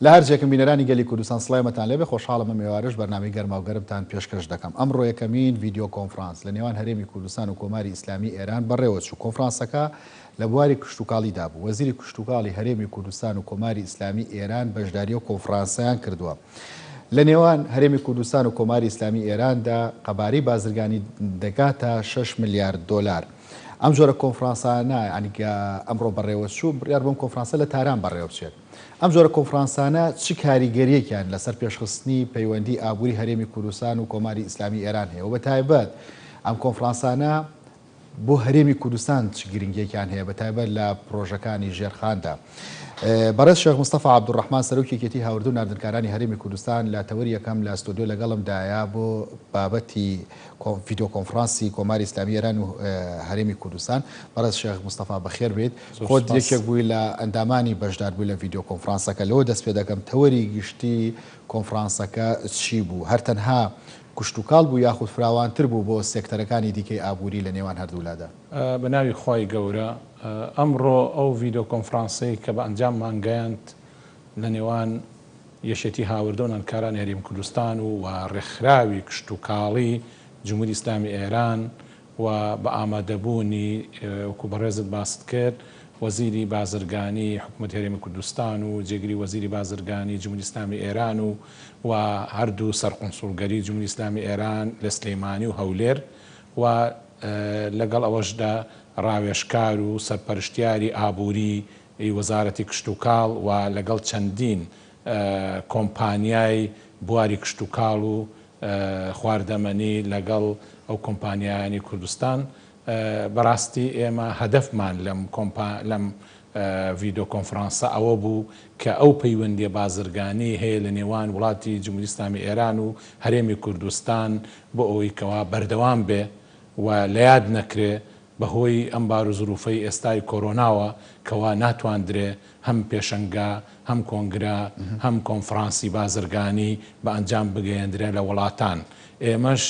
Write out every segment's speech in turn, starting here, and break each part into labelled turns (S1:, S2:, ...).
S1: لە هەرجێکم بینەرانی گەلی کوردستان سڵایمەتان لێبێ خۆشحاڵم ئێوارش بەرنامەی گەرما و گەرمتان پێشکەش دەکەم. ئەمڕۆ یەکەمین ڤیدیۆ کۆنفرانس لە نێوان هەرێمی کوردستان و کۆماری ئیسلامی ئێران بەڕێوەچوو. کۆنفرانسەکە لە بواری کشتتوکاڵیدا بوو. وەزیری کشتتوکاڵی هەرێمی کوردستان و کۆماری ئیسلامی ئێران بەشداری و کۆنفرانسیان کردووە. لە نێوان هەرێمی کوردستان و کۆماری ئیسلامی ئێراندا قەبارەی بازرگانی دەگاتە 6 میلیارد دلار. ئەم جۆرە کۆنفرانسانە ئەنیگە ئەمڕۆ بەڕێوەچوو بڕیار بۆم کۆنفرانسە لە تاران بەڕێوە بچێت. ئەم جۆرە کۆنفرانسانە چی کاریگەریەکیان لەسەر پێشخستنی پەیوەندی ئابووری هەرێمی کوردستان و کۆماری ئیسلامی ئێران هەیە و بەتایبەت ئەم کۆنفرانسانە بۆ هەرێمی کوردستان چ گرنگیەکیان هەیە بەتایبەت لە پرۆژەکانی ژێرخاندا. بەڕێز شێخ مستەفا عەبدوڕەحمان سەرۆکیەتی هاوردە و ناردنکارانی هەرێمی کوردستان لە تەوەری یەکەم لە ئەستۆدیۆ لەگەڵمدایە بۆ بابەتی ڤیدیۆ کۆنفرانسی کۆماری ئیسلامی ئێران و هەرێمی کوردستان. بەڕێز شێخ مستەفا بەخێر بێت. خۆت یەکێک بووی لە ئەندامانی بەشدار بووی لە ڤیدیۆ کۆنفرانسەکە. لەوە دەست پێ دەکەم تەوەری گشتی کۆنفرانسەکە چی بوو؟ هەرتەنها کشتتوکاڵ بوو یاخود فراوانتر بوو بۆ سێکتەرەکانی دیکەی ئابووری لە نێوان هەردوولادا؟
S2: بە ناوی خۆی گەورە ئەمڕۆ ئەو ڤیدیۆ کۆنفرانسی کە بە ئەنجام مانگەیاند لە نێوان یەشێتی هاوردە و نانکارانی هەرێمی کوردستان و ڕێکخراوی کشتتوکاڵی جمهوری ئیسلامی ئێران و بە ئامادەبوونی وەکو بەڕێزت باست کرد وەزیری بازرگانی حکوومەت هەرێمی کوردستان و جێگری وەزیری بازرگانی جمهوری ئیسلامی ئێران و هەردوو سەرقونسوڵگەری جمهوری ئیسلامی ئێران لە سلەیمانی و هەولێر و لەگەڵ ئەوەشدا ڕاوێژکار و سەرپەرشتیاری ئابووری وەزارەتی کشتتوکاڵ و لەگەڵ چەندین کۆمپانیای بواری کشتتوکاڵ و خواردەمەنی لەگەڵ ئەو کۆمپانیایانی کوردستان بەڕاستی ئێمە هەدەفمان لەم ڤیدیۆ کۆنفرانسە ئەوە بوو کە ئەو پەیوەندیە بازرگانی هەیە لە نێوان وڵاتی جمهوری ئیسلامی ئێران و هەرێمی کوردستان بۆ ئەوەی کەوا بەردەوام بێ و لە یاد نەکرێ بەهۆی ئەم بار و زروفەی ئێستای کۆرۆناوە کەوا ناتواندرێ هەم پێشەنگا هەم کۆنگرا هەم کۆنفرانسی بازرگانی بە ئەنجام بگەیەندرێ لە وڵاتان. ئێمەش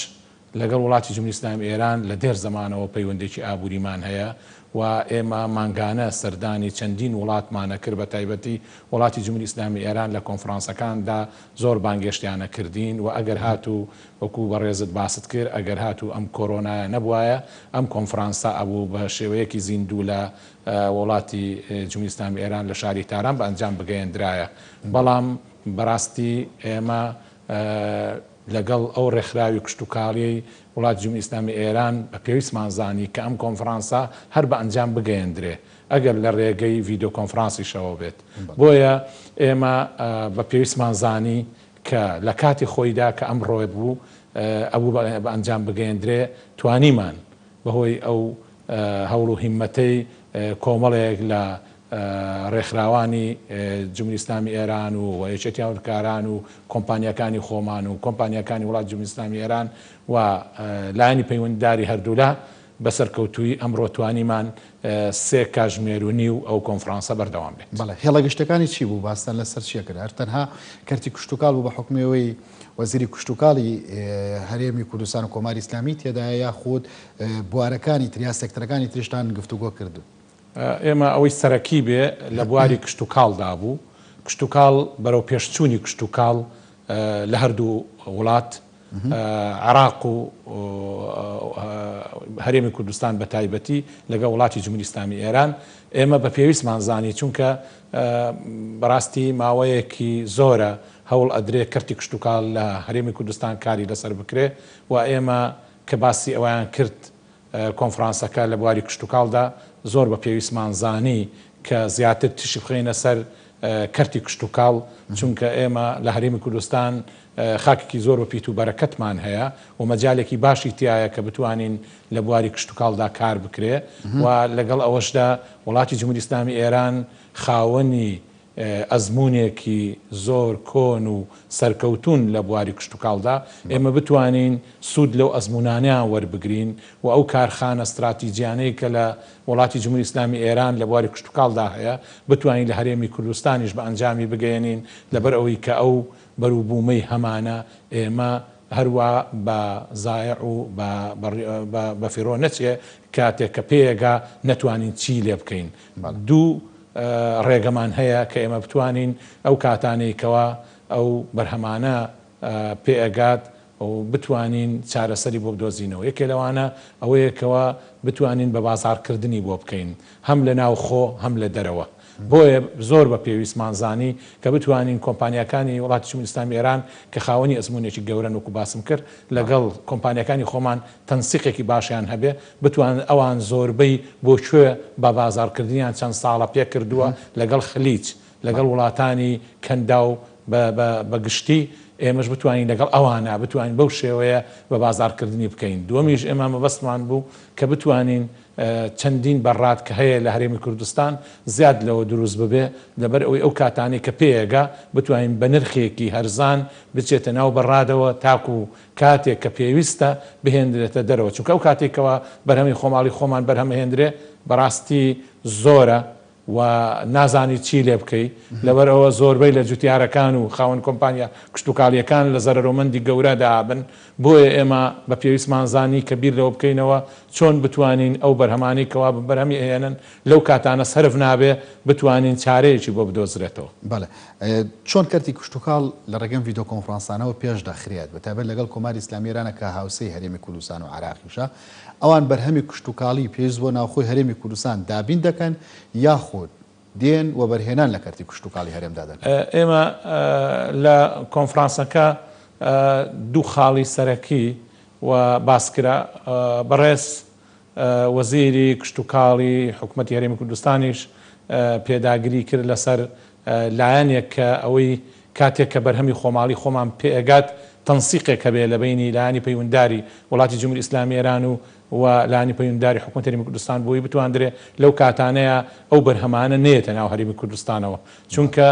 S2: لەگەڵ وڵاتی جمهوری ئیسلامی ئێران لە دێر زەمانەوە پەیوەندێکی ئابووریمان هەیە و ئێمە مانگانە سەردانی چەندین وڵاتمانە کرد بە تایبەتی وڵاتی جمهوری ئیسلامی ئێران لە کۆنفرانسەکاندا زۆر بانگێشتیانە کردین و ئەگەر هاتوو وەکو بەڕێزت باست کرد ئەگەر هاتوو ئەم کۆرۆنایە نەبوایە ئەم کۆنفرانسە ئەبوو بە شێوەیەکی زیندوو لە وڵاتی جمهوری ئیسلامی ئێران لە شاری تاران بە ئەنجام بگەیەندرایە. بەڵام بەڕاستی ئێمە لەگەڵ ئەو ڕێکخراوی کشتتوکاڵی وڵاتی جمهوری ئیسلامی ئێران بە پێویستمان زانی کە ئەم کۆنفرانسە هەر بە ئەنجام بگەیەندرێ ئەگەر لە ڕێگەی ڤیدیۆ کۆنفرانسیشەوە بێت. بۆیە ئێمە بە پێویستمان زانی کە لە کاتی خۆیدا کە ئەم ڕۆی بوو ئەبوو بە ئەنجام بگەیەندرێ توانیمان بەهۆی ئەو هەوڵ و هیممەتەی کۆمەڵێک لە ڕێکخراوانی جمهوری ئیسلامی ئێران و یەکێتی هاوردەکاران و کۆمپانیەکانی خۆمان و کۆمپانیەکانی وڵاتی جمهوری ئیسلامی ئێران و لایەنی پەیوەندیداری هەردوولا بەسەرکەوتووی ئەمڕۆ توانیمان 3 کاتژمێر و ئەو کۆنفرانسە بەردەوام بێت.
S1: بەڵێ هێڵە گشتەکانی چی بوو؟ باستان لەسەر چیە کرد؟ هەرتەنها کەرتی کشتتوکاڵ بوو بە حکمەوەی وەزیری کشتتوکاڵی هەرێمی کوردستان و کۆماری ئیسلامی تێدایە یاخود بوارەکانی تریا سێکتەرەکانی تریشتان گفتوگۆ کردو؟
S2: ئێمە ئەوەی سەرەکی بێ لە بواری کشتتوکاڵدا بوو. کشتتوکاڵ بەرەو پێشچوونی کشتتوکاڵ لە هەردوو وڵات عێراق و هەرێمی کوردستان بە تایبەتی لەگە وڵاتی جمهوری ئیسلامی ئێران ئێمە بە پێویستمان زانی چونکە بەڕاستی ماوەیەکی زۆرە هەوڵ ئەدرێ کەرتی کشتتوکاڵ لە هەرێمی کوردستان کاری لەسەر بکرێ و ئێمە کە باسی ئەویان کرد کۆنفرانسەکە لە بواری کشتتوکاڵدا زۆر بە پێویستمان زانی کە زیاتر تشی بخەینە سەر کەرتی کشتتوکاڵ چونکە ئێمە لە هەرێمی کوردستان خاکێکی زۆر بە پیت و بەرەکەتمان هەیە و مەجالێکی باشی تایە کە بتوانین لە بواری کشتتوکاڵدا کار بکرێ و لەگەڵ ئەوەشدا وڵاتی جمهوری ئیسلامی ئێران خاوەنی ئەزمونێکی زۆر کۆن و سەرکەوتون لە بواری کشتتوکاڵدا ئێمە بتوانین سوود لەو ئەزمونانیان وەربگرین و ئەو کارخانە استراتیجیانەی کە لە وڵاتی جمهوری ئیسلامی ئێران لە بواری کشتتوکاڵدا هەیە بتوانین لە هەرێمی کوردستانیش بە ئەنجامی بگەێنین لەبەر ئەوەی کە ئەو بەرووبوومەی هەمانە ئێمە هەروە بە زایع و بە فیرۆ نەچێ کاتێک کە پێیەگا نەتوانین چی لێ بکەین. دوو ڕێگەمان هەیە کە ئێمە بتوانین ئەو کاتانەیەکەوە ئەو بەرهەمانە پێئەگات و بتوانین چارەسەری بۆ بدۆزینەوە. یەکێ لەوانە ئەوەیەکەوە بتوانین بە بازارکردنی بۆ بکەین هەم لە ناو خۆ هەم لە دەرەوە. بۆیە زۆر بە پێویستمانزانی کە بتوانین کۆمپانیەکانی وڵاتی جمهوری ئیسلامی ئێران کە خاوەنی ئەزمونێکی گەورەن وەکو باسم کرد لەگەڵ کۆمپانیەکانی خۆمان تەنسیقێکی باشیان هەبێ بتوان ئەوان زۆربەی بۆ کوێ بە بازارکردنیان چەند ساڵە پێ کردووە لەگەڵ خلیج لەگەڵ وڵاتانی کەندا و بە گشتی ئێمەش بتوانین لەگەڵ ئەوانە بتوانین بەو شێوەیە بە بازارکردنی بکەین. دووەمیش ئێمە مەبەستمان بوو کە بتوانین چەندین بەڕات کە هەیە لە هەرێمی کوردستان زیاد لەوە دروست ببێ لەبەر ئەوەی ئەو کاتانی کە پێیەگا بتوانین بە نرخێکی هەرزان بچێتە ناو بەڕادەوە تاکو و کاتێک کە پێویستە بهێندرێتە دەرەوە چونکە ئەو کاتێکەوە بەرهەمی خۆماڵی خۆمان بەرهەمهێنرێ بەڕاستی زۆرە و نازانی چی لێ بکەی لەبەر ئەوە زۆربەی لە جوتیارەکان و خاوەن کۆمپانیا کشتتوکاڵیەکان لە زەرەرۆمەندی گەورە دابن بۆیە ئێمە بە پێویستمانزانی کە بیر لەوە بکەینەوە چۆن بتوانین ئەو بەرهەمانی کەوا بەرهەمی ئێنن لەو کاتانە سەرف نابێ بتوانین چارەیەکی بۆ بدۆزرێتەوە.
S1: بەڵێ چۆن کەرتی کشتتوکاڵ لە ڕێگەم ڤیدۆ کۆنفرانسانەوە پێش دەخرێت بەتابەت لەگەڵ کۆماری ئیسلامی ئێرانە کە هاوسەی هەرێمی کوردستان و عراقیشە ئەوان بەرهەمی کشتتوکاڵی پێویست بۆ ناوخۆی هەرێمی کوردستان دابین دەکەن یاخود دێن و بەرهێنان لە کەرتی کشتتوکاڵی هەرێمدا دەکەن.
S2: ئێمە لە کۆنفرانسەکە دوو خاڵی سەرەکی و باسکرا بەڕێز وەزیری کشتتوکاڵی حکوومەتی هەرێمی کوردستانیش پێداگیری کرد لەسەر لایەنێک کە ئەوەی کاتێک کە بەرهەمی خۆماڵی خۆمان پێئەگات تەنسیقێک هەبێ لە بینی لایانی پەیوەندداری وڵاتی جمهوری ئیسلامی ئێران و لایانی پەیوەندداری حکوومەتی هەرێمی کوردستان بۆی بتواندرێ لەو کاتانەیە ئەو بەرهەمانە نێتە ناو هەرێمی کوردستانەوە چونکە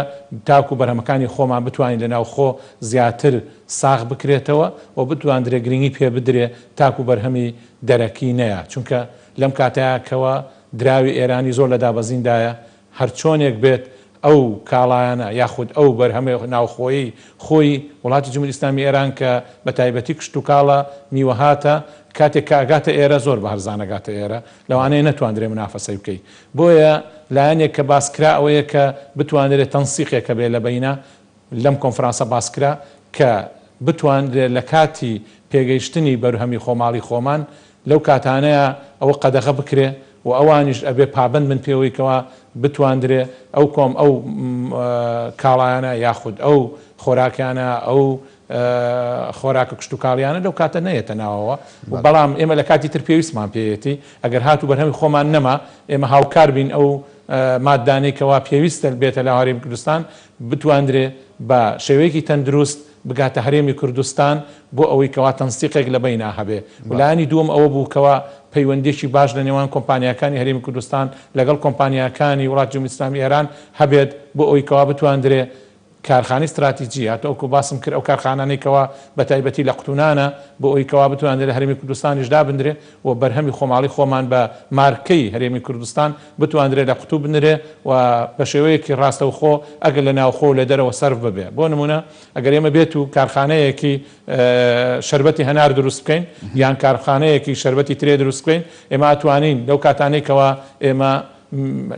S2: تاکو بەرهەمەکانی خۆمان بتوانین لە ناو خۆ زیاتر ساغ بکرێتەوە و بتواندرێ گرنگی پێ بدرێ تاکو بەرهەمی دەرەکی نەیە چونکە لەم کاتەیەکەوە دراوی ئێرانی زۆر لە دابەزیندایە هەر چۆنێک بێت ئەو کاڵایانە یاخود ئەو بەرهەمە ناوخۆیی خۆی وڵاتی جمهوری ئیسلامی ئێران کە بە تایبەتی کشتتوکاڵە میوەهاتە کاتێک کاگاتە ئێرە زۆر بە هەرزانەگاتە ئێرە لەوانەیە نەتواندرێ منافەسەی بکەی بۆیە لایەنێک کە باسکرا ئەوەیە کە بتوانرێت تەنسیقێکە بێ لە بەینە لەم کۆنفرانسە باسکرا کە بتوانرێت لە کاتی پێگەیشتنی بەرهەمی خۆماڵی خۆمان لەو کاتانەیە ئەوە قەدەغە بکرێ و ئەوانیش ئەبێ پابند من پێوەیەوە بتواندرێ ئەو کۆم ئەو کاڵایانە یاخود ئەو خۆراکیانە ئەو خۆراکە کشتتوکاڵیانە لەو کاتە نەیەتە ناوەوە بەڵام ئێمە لە کاتی تر پێویستمان پێیەتی ئەگەر هاتوو بەرهەمی خۆمان نەما ئێمە هاوکار بین ئەو مادانێکەوە پێویستە بێتە لە هەرێمی کوردستان بتواندرێ بە شێوەیەکی تەندروست بگاتە هەرێمی کوردستان بۆ ئەوەی کەوا تەنسیقێک لە بەینا هەبێ ولایانی دووەم ئەوە بوو کەوا پەیوەندێکی باش لە نێوان کۆمپانیەکانی هەرێمی کوردستان لەگەڵ کۆمپانیەکانی وڵاتی جمهوری ئیسلامی ئێران هەبێت بۆ ئەوەی کەوا بتواندرێ کارخانەی استراتیجی هاتووەکو باسم کرد ئەو کارخانانێکەوە بە تایبەتی لە قوتونانە بۆ ئەوەی کەوا بتوانێت لە هەرێمی کوردستانیشدا بندرێ و بەرهەمی خۆماڵی خۆمان بە مارکەی هەرێمی کوردستان بتواندرێت لە قوتوو بنرێ و بە شێوەیەکی ڕاستەوخۆ ئەگەر لە ناوخۆ لە دەرەوە سەرف ببێ بۆ نمونە ئەگەر ئێمە بێت و کارخانەیەکی شەربەتی هەنار دروست بکەین یان کارخانەیەکی شەربەتی ترێ دروست بکەین ئێمە ئەتوانین لەو کاتانێکەوە ئێمە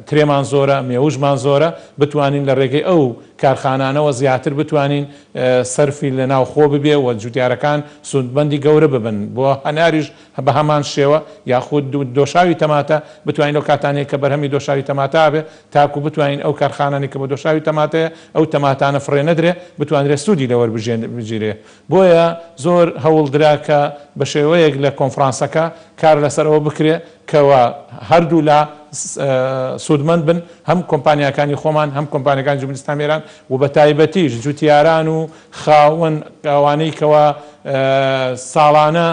S2: ترێمان زۆرە مێوژمان زۆرە بتوانین لە ڕێگەی ئەو کارخانانەوە زیاتر بتوانین سەرفی لە ناوخۆ ببێ و جوتیارەکان سودبەندی گەورە ببن بۆ هەناریش بە هەمان شێوە یاخود دۆشاوی تەماتە بتوانین لەو کاتانێک کە بەرهەمی دۆشاوی تەماتا بێ تاکو بتوانین ئەو کارخانانی کە بە دۆشاوی تەماتەیە ئەو تەماتانە فڕێ نەدرێ بتوانرێت سوودی لەوە بگیرێ بۆیە زۆر هەوڵدرا کە بە شێوەیەک لە کۆنفرانسەکە کار لەسەرەوە بکرێ کەوە هەردوو لە سودمەند بن هەم کۆمپانیەکانی خۆمان هەم کۆمپانیەکانی جمهوری ئیسلامی ئێران و بە تایبەتیش جوتیاران و خاوەن ئەوانەی کەوە ساڵانە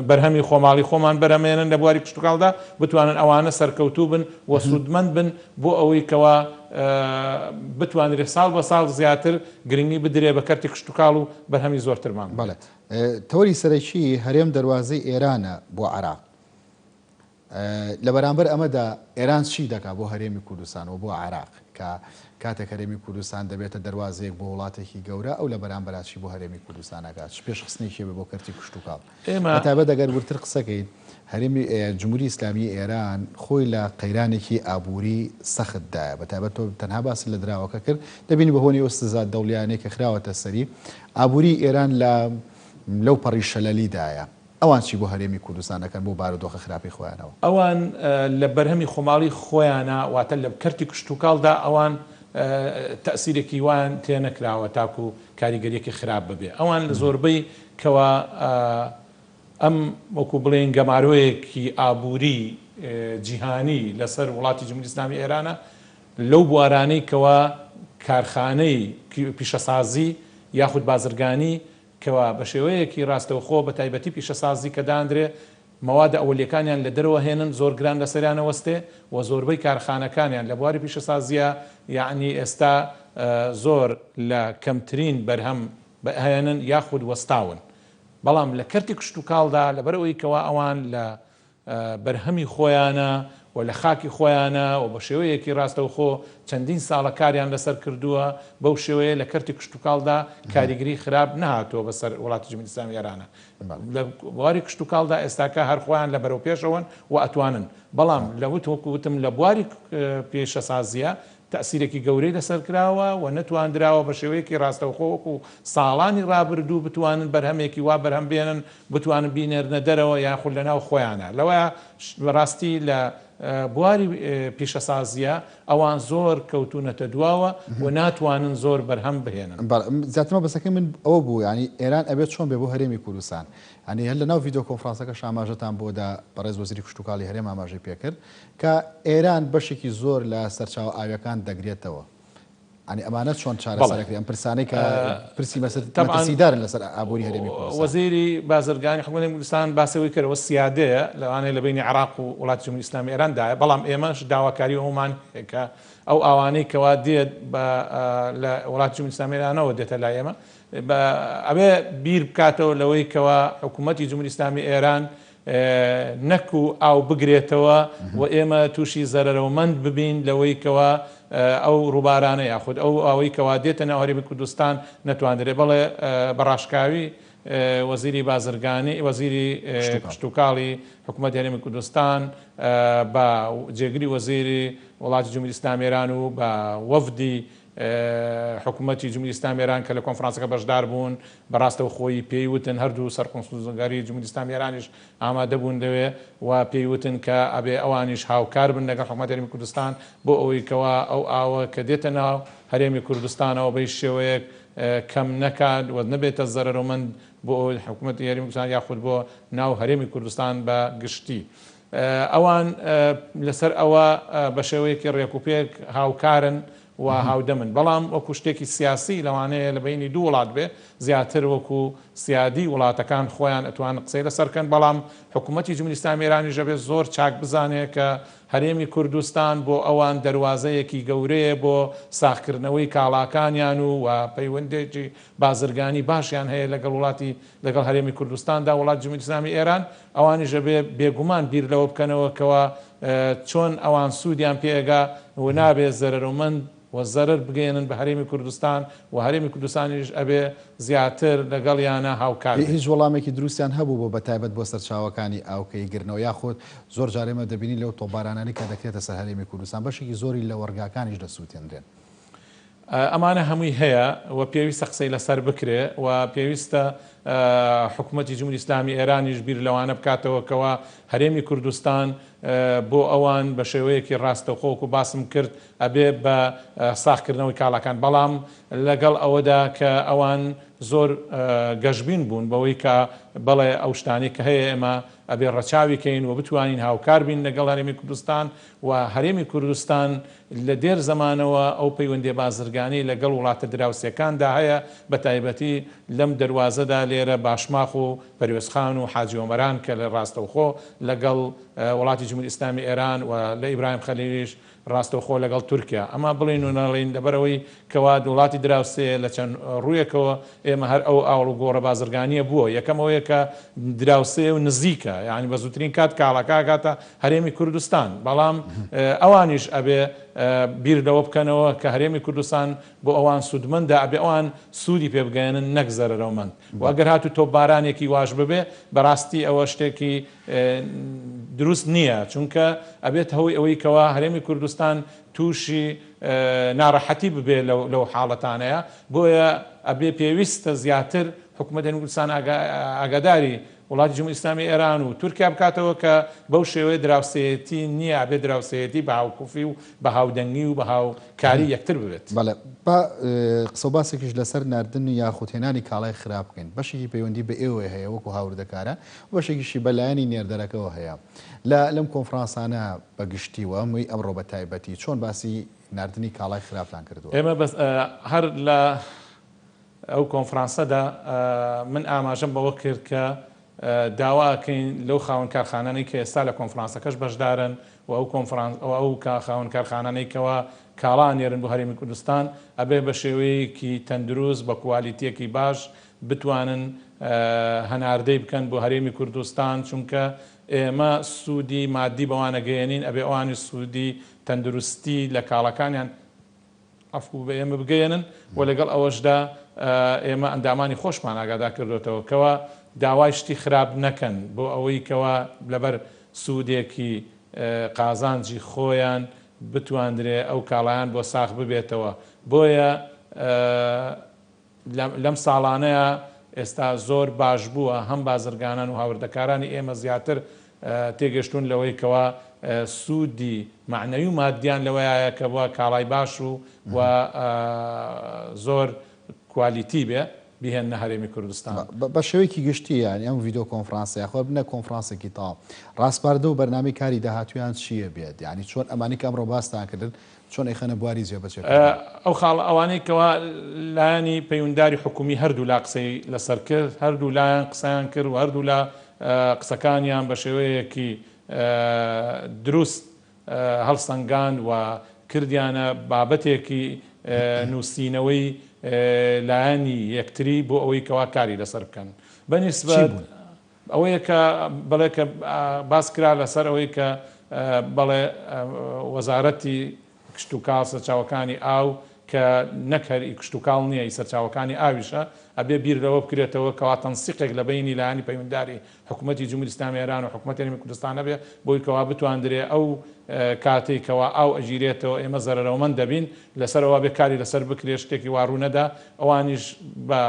S2: بەرهەمی خۆماڵی خۆمان بەرهەمێنن لە بواری کشتتوکاڵدا بتوانن ئەوانە سەرکەوتوو بن و سودمەند بن بۆ ئەوەی کەوە بتوانرێت ساڵ بە ساڵ زیاتر گرنگی بدرێ بە کەرتی کشتتوکاڵ و بەرهەمی زۆرترمان.
S1: بەڵێ تەوەری سەرەکی هەرێم دەواازەی ئێرانە بۆ عێراق لە بەرامبەر ئەمەدا ئێران چی دەکات بۆ هەرێمی کوردستان و بۆ عێراق کە کاتێک هەرێمی کوردستان دەبێتە دەواازەیەک بۆ وڵاتێکی گەورە ئەو لە بەرامبەرچی بۆ هەرێمی کوردستانەکات پێشخستنێکی بۆ کەرتی کشت و کاڵ تابەت دەگەر ورتر قسەکەیت هەرێمی جمهوری ئیسلامی ئێران خۆی لە قەیرانێکی ئابووری سەختدایە بەتابەت تۆ تەنها باس لە دراوەکە کرد دەبینی بەهۆی وەستزاد دەوڵیانەیە کە خراوەتە سەری ئابووری ئێران لەو پەڕی شەلەلیدایە ئەوان چی بۆ هەرێمی کوردستانەکەن بۆ بارودۆخە خراپی خۆیانەوە
S2: ئەوان لە بەرهەمی خۆماڵی خۆیانە واتە لە کەرتی کشت و کاڵدا ئەوان تەسیرێکی وان تێنەکراوە تاکو کاریگەریەکی خراپ ببێ ئەوان لە زۆربەی کەوا ئەم وەکو بڵێن گەمارۆیەکی ئابووری جیهانی لەسەر وڵاتی جمهوری ئیسلامی ئێرانە لەو بوارانەی کەوا کارخانەی پیشەسازی یاخود بازرگانی کەوا بە شێوەیەکی ڕاستەوخۆ بە تایبەتی پیشەسازی کە دانرێ مەوادە ئەولیەکانیان لە دەرەوە هێنن زۆر گران لە سەریانە وەستێ و زۆربەی کارخانەکانیان لە بواری پیشەسازیە یعنی ئێستا زۆر لە کەمترین بەرهەم هێنن یاخود وەستاون بەڵام لە کەرتی کشت و کاڵدا لەبەرەوەی کەوا ئەوان لە بەرهەمی خۆیانە و لە خاکی خۆیانە و بە شێوەیەکی ڕاستەوخۆ چەندین ساڵە کاریان لەسەر کردووە بەو شێوەیە لە کەرتی کشت و کاڵدا کاریگری خراپ نهاتەوە بەسەر وڵاتی جمهوری ئیسلامی ئێرانە لە بواری کشت و کاڵدا ئێستاکە هەر خۆیان لە بەرەو پێشەوەن و ئەتوانن بەڵام لەوت وەکوتم لە بواری پیشەسازیە تەسیرێکی گەورەی لەسەر کراوە و نەتواندراوە بە شێوەیەکی ڕاستەوخۆ و ساڵانی ڕابردوو بتوانن بەرهەمێکی وا بەرهەم بێنن بتوانن بینێرنە دەرەوە یاخود لەناو خۆیانە لەوە ڕاستی لە بواری پیشەسازیە ئەوان زۆر کەوتونەتە دواوە و ناتوانن زۆر بەرهەم بهێنن
S1: زیاترمە بەسەکە من ئەوە بوو ینی ئێران ئەبێت چۆن بێ بۆ هەرێمی کوردستان هەنی هەر لە ناو ڤیدۆ کۆنفرانسەکە ئاماژەتان بۆدا بەڕێز وەزیری کشتتوکاڵی هەرێم ئاماژەی پێکرد کە ئێران بەشێکی زۆر لە سەرچاو ئاویەکان دەگرێتەوە ئەنی ئەمانەت چۆن چارەسەرەکری ئەم پرسانەی کە پرسی مەسیدارن لەسەر ئابووری هەرێمی کوردستان
S2: وەزیری بازرگانی حکومەتی کوردستان باسەوەی کردەوە سیادەیە لەوانەیە لە بینی عێراق و وڵاتی جمهوری ئیسلامی ئێراندایە بەڵام ئێمەش داواکاری ئەومان کە ئەو ئاوانەی کەوا دێت لە وڵاتی جمهوری ئیسلامی ئێرانەوە دێتە لای ئێمە ئەبێ بیر بکاتەوە لەوەی کەوا حکومەتی جمهوری ئیسلامی ئێران نەکو ئاو بگرێتەوە و ئێمە تووشی زەرەرەومەند ببین لەوەی کەوا ئەو ڕووبارانە یاخود ئەو ئەوەی کەوا دێتە ناو هەرێمی کوردستان نەتوانرێ بەڵێ بەڕاشکاوی وەزیری بازرگانی وەزیری کشت و کاڵی حکومەتی هەرێمی کوردستان بە جێگری وەزیری وڵاتی جمهوری ئیسلامی ئێران و بە وەفدی حکومەتی جمهوری ئیسلامی ئێران کە لە کۆنفرانسەکە بەشدار بوون بەڕاستەوە خۆی پێیوتن هەردوو سەرکۆنسوڵگەری جمهوری ئیسلامی ئێرانیش ئامادە بوون لەوێ و پێیوتن کە ئەبێ ئەوانیش هاوکار بن لەگەڵ حکومەتی هەرێمی کوردستان بۆ ئەوەی کەوا ئەو ئاوە کە دێتە ناو هەرێمی کوردستانەوە بەی شێوەیەک کەم نەکات و نەبێتە زەرەرۆمەند بۆ ئەوەی حکومەتی هەرێمی کوردستان یاخود بۆ ناو هەرێمی کوردستان بە گشتی ئەوان لەسەر ئەوە بە شێوەیەکی ڕێکوپێک هاوکارن و هاودەمن بەڵام وەکو شتێکی سیاسی لەوانەیە لە بینی دوو وڵات بێ زیاتر وەکو سیادی وڵاتەکان خۆیان ئەتوان قسەی لەسەرکەن بەڵام حکومەتی جمهوری ئیسلامی ئێرانی ژەبێت زۆر چاک بزانێت کە هەرێمی کوردستان بۆ ئەوان دەواازەیەکی گەورەیە بۆ ساختکردنەوەی کاڵاکانیان و پەیوەندێکی بازرگانی باشیان هەیە لەگەڵ وڵاتی لەگەڵ هەرێمی کوردستاندا وڵات جمهوری ئیسلامی ئێران ئەوانی ژەبێ بێگومان بیر لەوە بکەنەوە کەوا چۆن ئەوان سوودیان پێگا و نابێت زەرەرۆمەند و زەرر بگەێنن بە هەرێمی کوردستان و هەرێمی کوردستانیش ئەبێ زیاتر لەگەڵیانە هاوکار
S1: هیچ وەڵامێکی دروستیان هەبوو بۆ بەتایبەت بۆ سەرچاوەکانی ئاوکەی گرنەوە یاخود زۆر جارێمە دەبینی لەو تۆبارانانی کە دەکرێتە سەر هەرێمی کوردستان بەشێکی زۆری لە وەرگاکانیش دەسووتێنرێن
S2: ئەمانە هەمووی هەیە و پێویستە قسەی لەسەر بکرێ و پێویستە حکومەتی جمهوری ئیسلامی ئێرانیش بیر لەوانە بکاتەوە کەوا هەرێمی کوردستان بۆ ئەوان بە شێوەیەکی ڕاستەوخۆ و باسم کرد ئەبێ بە ساختکردنەوەی کاڵاکان بەڵام لەگەڵ ئەوەدا کە ئەوان زۆر گەشتبین بوون بەوەی کە بەڵێ ئەو شتانی کە هەیە ئێمە ئەبێ ڕەچاویکەین و بتوانین هاوکار بین لەگەڵ هەرێمی کوردستان و هەرێمی کوردستان لە دێر زمانەوە ئەو پەیوەندی بازرگانی لەگەڵ وڵاتە دراوسەکاندا هەیە بە تایبەتی لەم دەواازەدا لێرە باشماخ و پەروێزخان و حاجی ئۆمەران کە لە ڕاستەوخۆ لەگەڵ وڵاتی جمهوری ئیسلامی ئێران و لە ئیبراهیم خەلیلیش ڕاستەوخۆ لەگەڵ تورکیا ئەمە بڵین و نەڵین لەبەرەوەی کەوا وڵاتی دراوسێ لە چەند ڕوویەکەوە ئێمە هەر ئەو ئاوڵ و گۆڕە بازرگانیە بووە یەکەمەوەیە کە دراوسێ و نزیکە یعنی بە زووترین کات کاڵەکە کاتە هەرێمی کوردستان بەڵام ئەوانیش ئەبێ بیر لەوە بکەنەوە کە هەرێمی کوردستان بۆ ئەوان سوودمەندە ئەبێ ئەوان سوودی پێ بگەێنن نەک زەرەرەومەند و ئەگەر هاتو تۆ بارانێکی واش ببێ بەڕاستی ئەوە شتێکی دروست نییە چونکە ئەبێت هەوی ئەوەی کەوا هەرێمی کوردستان تووشی ناڕەحەتی ببێ لەو حاڵەتانەیە بۆیە ئەبێ پێویستە زیاتر حکوومەت کوردستان ئاگاداری وڵاتی جمهوری ئیسلامی ئێران و تورکیا بکاتەوە کە بەو شێوەیە دراوسێتی نییە ئەبێ دراوسێتی بە هاوکوفی و بە هاودەنگی و بە هاوکاری یەکتر ببێت.
S1: بەڵێ بە قسە باسێکیش لەسەر ناردن یاخودهێنانی کاڵای خراپ بکەین بەشێکی پەیوەندی بە ئێوە هەیە وەکو هاوردەکارە بەشێکیشی بەلایەنی نێردەرەکەەوە هەیە لەم کۆنفرانسانە بەگشتیوە ئەمووی ئەمڕۆ بە تایبەتی چۆن باسی ناردنی کاڵای خراپتان کردووە؟
S2: ئێمە بەس هەر لە ئەو کۆنفرانسەدا من ئاماژەم بەوە کرد کە داواکەین لەو خاوەن کارخانانەی کە ئێستا لە کۆنفرانسەکەش بەشدارن و ئەو خاوەن کارخانانەیەکەوە کاڵان نێرن بۆ هەرێمی کوردستان ئەبێ بە شێوەیەکی تەندروست بە کوالیتیەکی باش بتوانن هەناردەی بکەن بۆ هەرێمی کوردستان چونکە ئێمە سوودی مادی بەوانە گەیەنین ئەبێ ئەوانی سوودی تەندروستی لە کاڵەکانیان ئەفو بە ئێمە بگەێنن و لەگەڵ ئەوەشدا ئێمە ئەندامانی خۆشمان ئاگادا کردوێتەوە کەوە داوای شتی خراپ نەکەن بۆ ئەوەی کەوا لەبەر سوودێکی قازانجی خۆیان بتواندرێ ئەو کاڵایان بۆ ساخ ببێتەوە بۆیە لەم ساڵانەیە ئێستا زۆر باش بووە هەم بازرگانان و هاوردەکارانی ئێمە زیاتر تێگەشتون لەوەی کەوا سوودی معنەوی و مادیان لەوەیە کە بووە کاڵای باش و زۆر کوالیتی بێ بهێنە هەرێمی کوردستان
S1: بە شێوەیەکی گشتی یانی ئەم ڤیدۆ کۆنفرانسە یاخۆ بنە کۆنفرانسێکی تاو ڕاستپاردە و بەرنامی کاری داهاتویان چییە بێت یعنی چۆن ئەمانی کە ئەمڕۆ باستان کردن چۆن ئەیخەنە بواری جێبەجێ
S2: ئەو خاڵ ئەوانەی کەوا لایانی پەیوەندداری حکومی هەردوو لا قسەی لەسەر کرد هەردوو لایەن قسەیان کرد و هەردوو لا قسەکانیان بە شێوەیەکی دروست هەڵسەنگان و کردیانە بابەتێکی نووسینەوەی لایەنی یەکتری بۆ ئەوەی کەوا کاری لەسەر بکەن بەنسبەت ئەوەیە کە بەڵێ کە باس کرا لەسەر ئەوەی کە بەڵێ وەزارەتی کشتتوکاڵ سەرچاوەکانی ئاو کە نەکەری کشتتوکاڵ نییە سەرچاوەکانی ئاویشە ئەبێ بیر لەوە بکرێتەوە کەوا تەنسیقێک لە بینی لایانی پەیوەندداری حکوومەتی جمهوری ئیسلامی ئێران و حکوومەتی هەرێمی کوردستان بێ بۆی کەوا بتواندرێ ئەو کاتێک کەوا ئاو ئەژیرێتەوە ئێمە زەرەرەومەند دەبین لەسەرەوە بێ کاری لەسەر بکرێ شتێکی واڕوونەدا ئەوانیش بە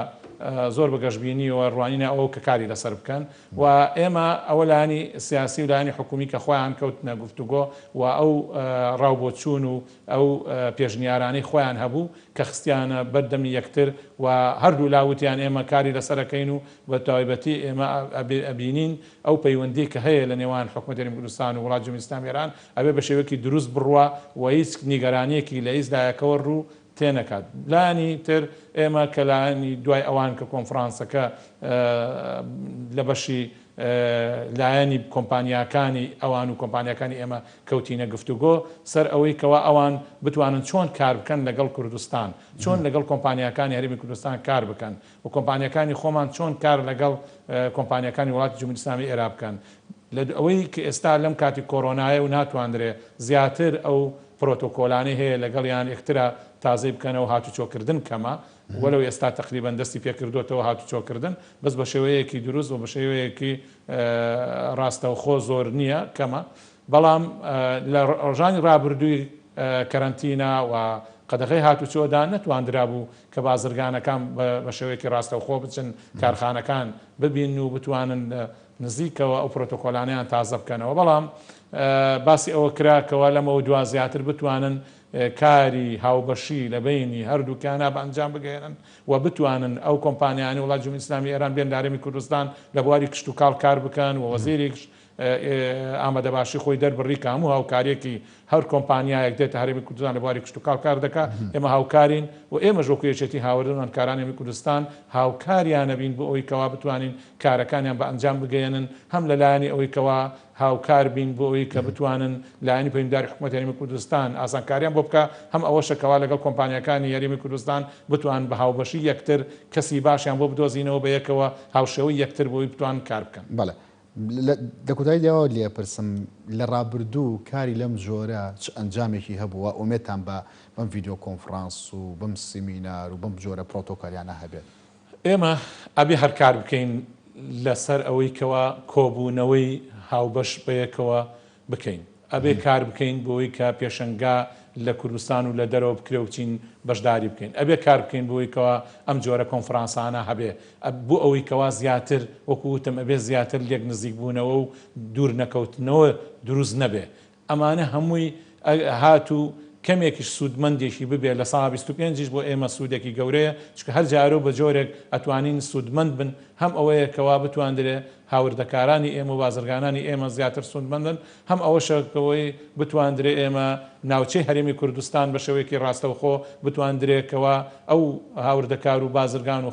S2: زۆر بەگەشتبیینیەوە ڕوانینە ئەو کە کاری لەسەر بکەن و ئێمە ئەوە لایانی سیاسی و لایانی حکومی کە خۆیان کەوتنە گفتوگۆ و ئەو ڕاوبۆچوون و ئەو پێشنیارانەی خۆیان هەبوو کە خستیانە بەردەمی یەکتر و هەردوو لاوتیان ئێمە کاری لەسەرەکەین و بە تایبەتی ئێمە ئەبینین ئەو پەیوەندی کە هەیە لە نێوان حکوومەتی هەرێمی کوردستان و وڵاتی جمهوری ئیسلامی ئێران ئەبێ بە شێوەیەکی دروست بڕوە و هیچ نیگەرانیەکی لە هیچ لایەکەوە ڕوو تێنەکات لانی تر ئێمە کە لایانی دوای ئەوان کە کۆنفرانسەکە لە بەشی لایەنی کۆمپانیاکانی ئەوان و کۆمپانیەکانی ئێمە کەوتینە گفتوگۆ سەر ئەوەی کەوا ئەوان بتوانن چۆن کار بکەن لەگەڵ کوردستان چۆن لەگەڵ کۆمپانیەکانی هەرێمی کوردستان کار بکەن و کۆمپانیەکانی خۆمان چۆن کار لەگەڵ کۆمپانیەکانی وڵاتی جمهوری ئیسلامی ئێران بکەن لە ئەوەی کە ئێستا لەم کاتی کۆڕۆنایە و ناتواندرێ زیاتر ئەو پرۆتۆکۆلانەی هەیە لەگەڵیان یەکترا تازەی بکەنەوە هاتوچۆکردن کەمە وەلو ئێستا تقریبان دەستی پێکردوێتەوە هاتوچۆکردن بەس بە شێوەیەکی دروست و بە شێوەیەکی ڕاستەوخۆ زۆر نییە کەمە بەڵام لە ڕۆژانی ڕابردووی کەرەنتینە و قەدەغەی هاتوچۆدا نەتواندرا بوو کە بازرگانەکان بە شێوەیەکی ڕاستەوخۆ بچن کارخانەکان ببین و بتوانن نزیکەوە ئەو پرۆتۆکۆلانیان تازە بکەنەوە بەڵام باسی ئەوە کراکەوە لەمەوە دوا زیاتر بتوانن کاری هاوبەشی لە بینی هەردووکیانە بە ئەنجام بگەێنن و بتوانن ئەو کۆمپانیانی وڵاتی جمهوری ئیسلامی ئێران بێن لە هەرێمی کوردستان لە بواری کشتتوکاڵ کار بکەن و وەزیری ئامادە باشی خۆی دەربڕی کە هەموو هاوکارێکی هەر کۆمپانیایەک دێتە هەرێمی کوردستان لە بواری کشتتوکاڵ کار دەکات ئێمە هاوکارین و ئێمە ژۆکو یەکێتی هاوردن کارانێمی کوردستان هاوکاریانە بین بۆ ئەوی کەوا بتوانین کارەکانیان بە ئەنجام بگەێنن هەم لەلایەنی ئەوەی کەوا هاوکار بین بۆ ئەوی کە بتوانن لایەنی پەیوەندیداری حکوومەت یاریمی کوردستان ئاسانکاریان بۆ بکە هەم ئەوەشەکەوا لەگەڵ کۆمپانیەکانی یاریمی کوردستان بتوان بە هاوبەشی یەکتر کەسی باشیان بۆ بدۆزینەوە بە یەکەوە هاوشێوەی یەکتر بۆی بتوان کار بکەن.
S1: بەڵێ دەکوتای دیاوە لێپرسم لە ڕابردوو کاری لەم جۆرە چ ئەنجامێکی هەبووە ئومێتان بە بەم ڤیددیو کۆنفرانس و بەم سیمینار و بەم جۆرە پرۆتۆکالیانە هەبێت
S2: ئێمە ئەبێ هەر کار بکەین لەسەر ئەوەی کەوا کۆبوونەوەی هاوبەش بەیەکەوە بکەین ئەبێ کار بکەین بۆی کە پێشەنگا لە کوردستان و لە دەرەوە بکرێ و بچین بەشداری بکەین ئەبێ کار بکەین بۆی کەوا ئەم جۆرە کۆنفرانسانە هەبێ بۆ ئەوەی کەوا زیاتر وەکووتم ئەبێ زیاتر لێک نزیک بوونەوە و دوور نەکەوتنەوە دروست نەبێ ئەمانە هەمووی هاتوو کەمێکیش سوودمەندێکی ببێ لە ساڵ 25 بۆ ئێمە سوودێکی گەورەیە چکە هەر جارۆ بە جۆرێک ئەتوانین سوودمەند بن هەم ئەوەیە کەوا بتواندرێ هاوردەکارانی ئێمە و بازرگانانی ئێمە زیاتر سوودمەندن هەم ئەوەشەکەوەی بتواندرێ ئێمە ناوچەی هەرێمی کوردستان بە شێوەیەکی ڕاستەوخۆ بتواندرێتەوە ئەو هاوردەکار و بازرگان و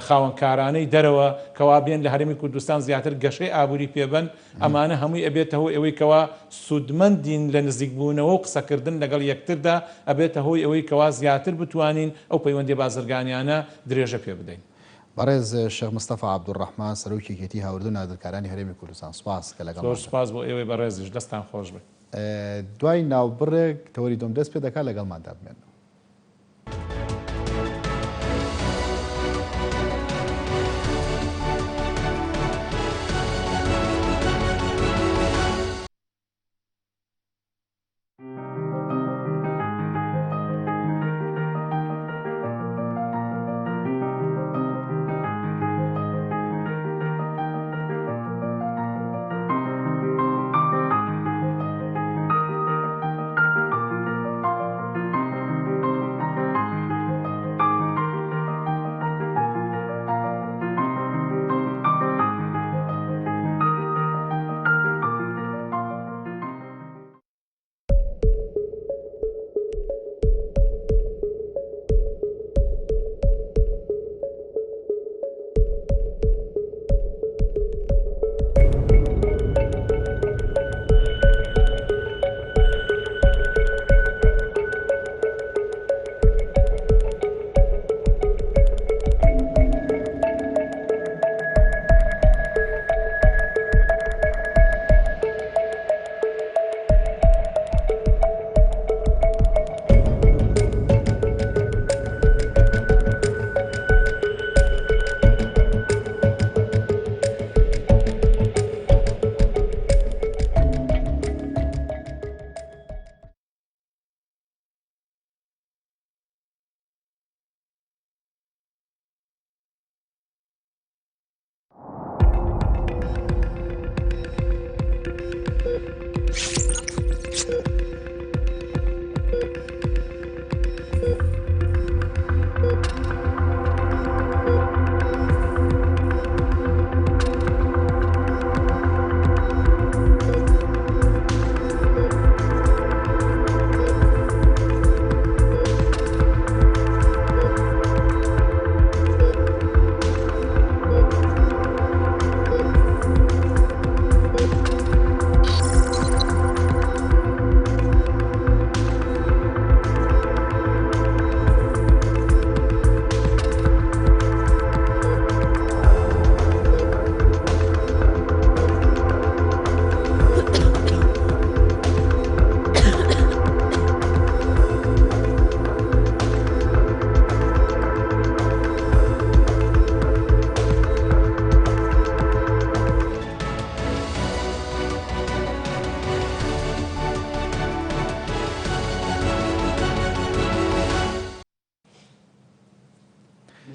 S2: خاوەنکارانەی دەرەوە کەوا بێن لە هەرێمی کوردستان زیاتر گەشەی ئابووری پێبن ئەمانە هەمووی ئەبێتە هۆی ئەوەی کەوا سوودمەندین لە نزیکبوونەوە و قسەکردن لەگەڵ یەکتردا ئەبێتە هۆی ئەوەی کەوا زیاتر بتوانین ئەو پەیوەندی بازرگانیانە درێژە پێ بدەین.
S1: بەڕێز شێخ مستەفا عەبدوڕەحمان سەرۆکی یەکێتی هاوردن نادرکارانی هەرێمی کوردستان سوپاس کە لەگەڵ
S2: سوپاس بۆ ئێوەی بەڕێزیش دەستان خۆش بێت.
S1: دوای ناوبڕێک تەوەری دۆم دەست پێ دەکات لەگەڵماندا بمێن.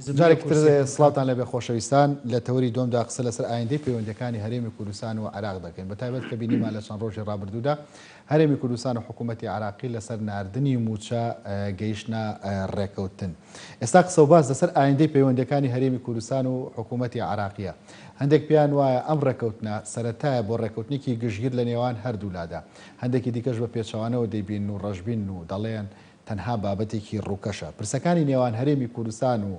S1: جارێکتر سڵاتان لەبێ خۆشەویستان لە تەوری دۆمدا قسە لەسەر ئایندەی پەیوەندیەکانی هەرێمی کوردستان و عێراق دەکەین بەتایبەت کە بینیمان لە چەند ڕۆژی ڕابردوودا هەرێمی کوردستان و حکوومەتی عێراقی لەسەر ناردنی موچە گەیشتە ڕێکەوتن. ئێستا قسە و باس لەسەر ئایندەی پەیوەندیەکانی هەرێمی کوردستان و حکوومەتی عێراقیە. هەندێک پیان وایە ئەم ڕێکەوتنە سەرەتایە بۆ ڕێکەوتنێکی گشتگیر لە نێوان هەردوولادا. هەندێکی دیکەش بە پێچەوانەوە دەیبین و ڕەشبین و دەڵێن تەنها بابەتێکی ڕووکەشە. پرسەکانی نێوان هەرێمی کوردستان و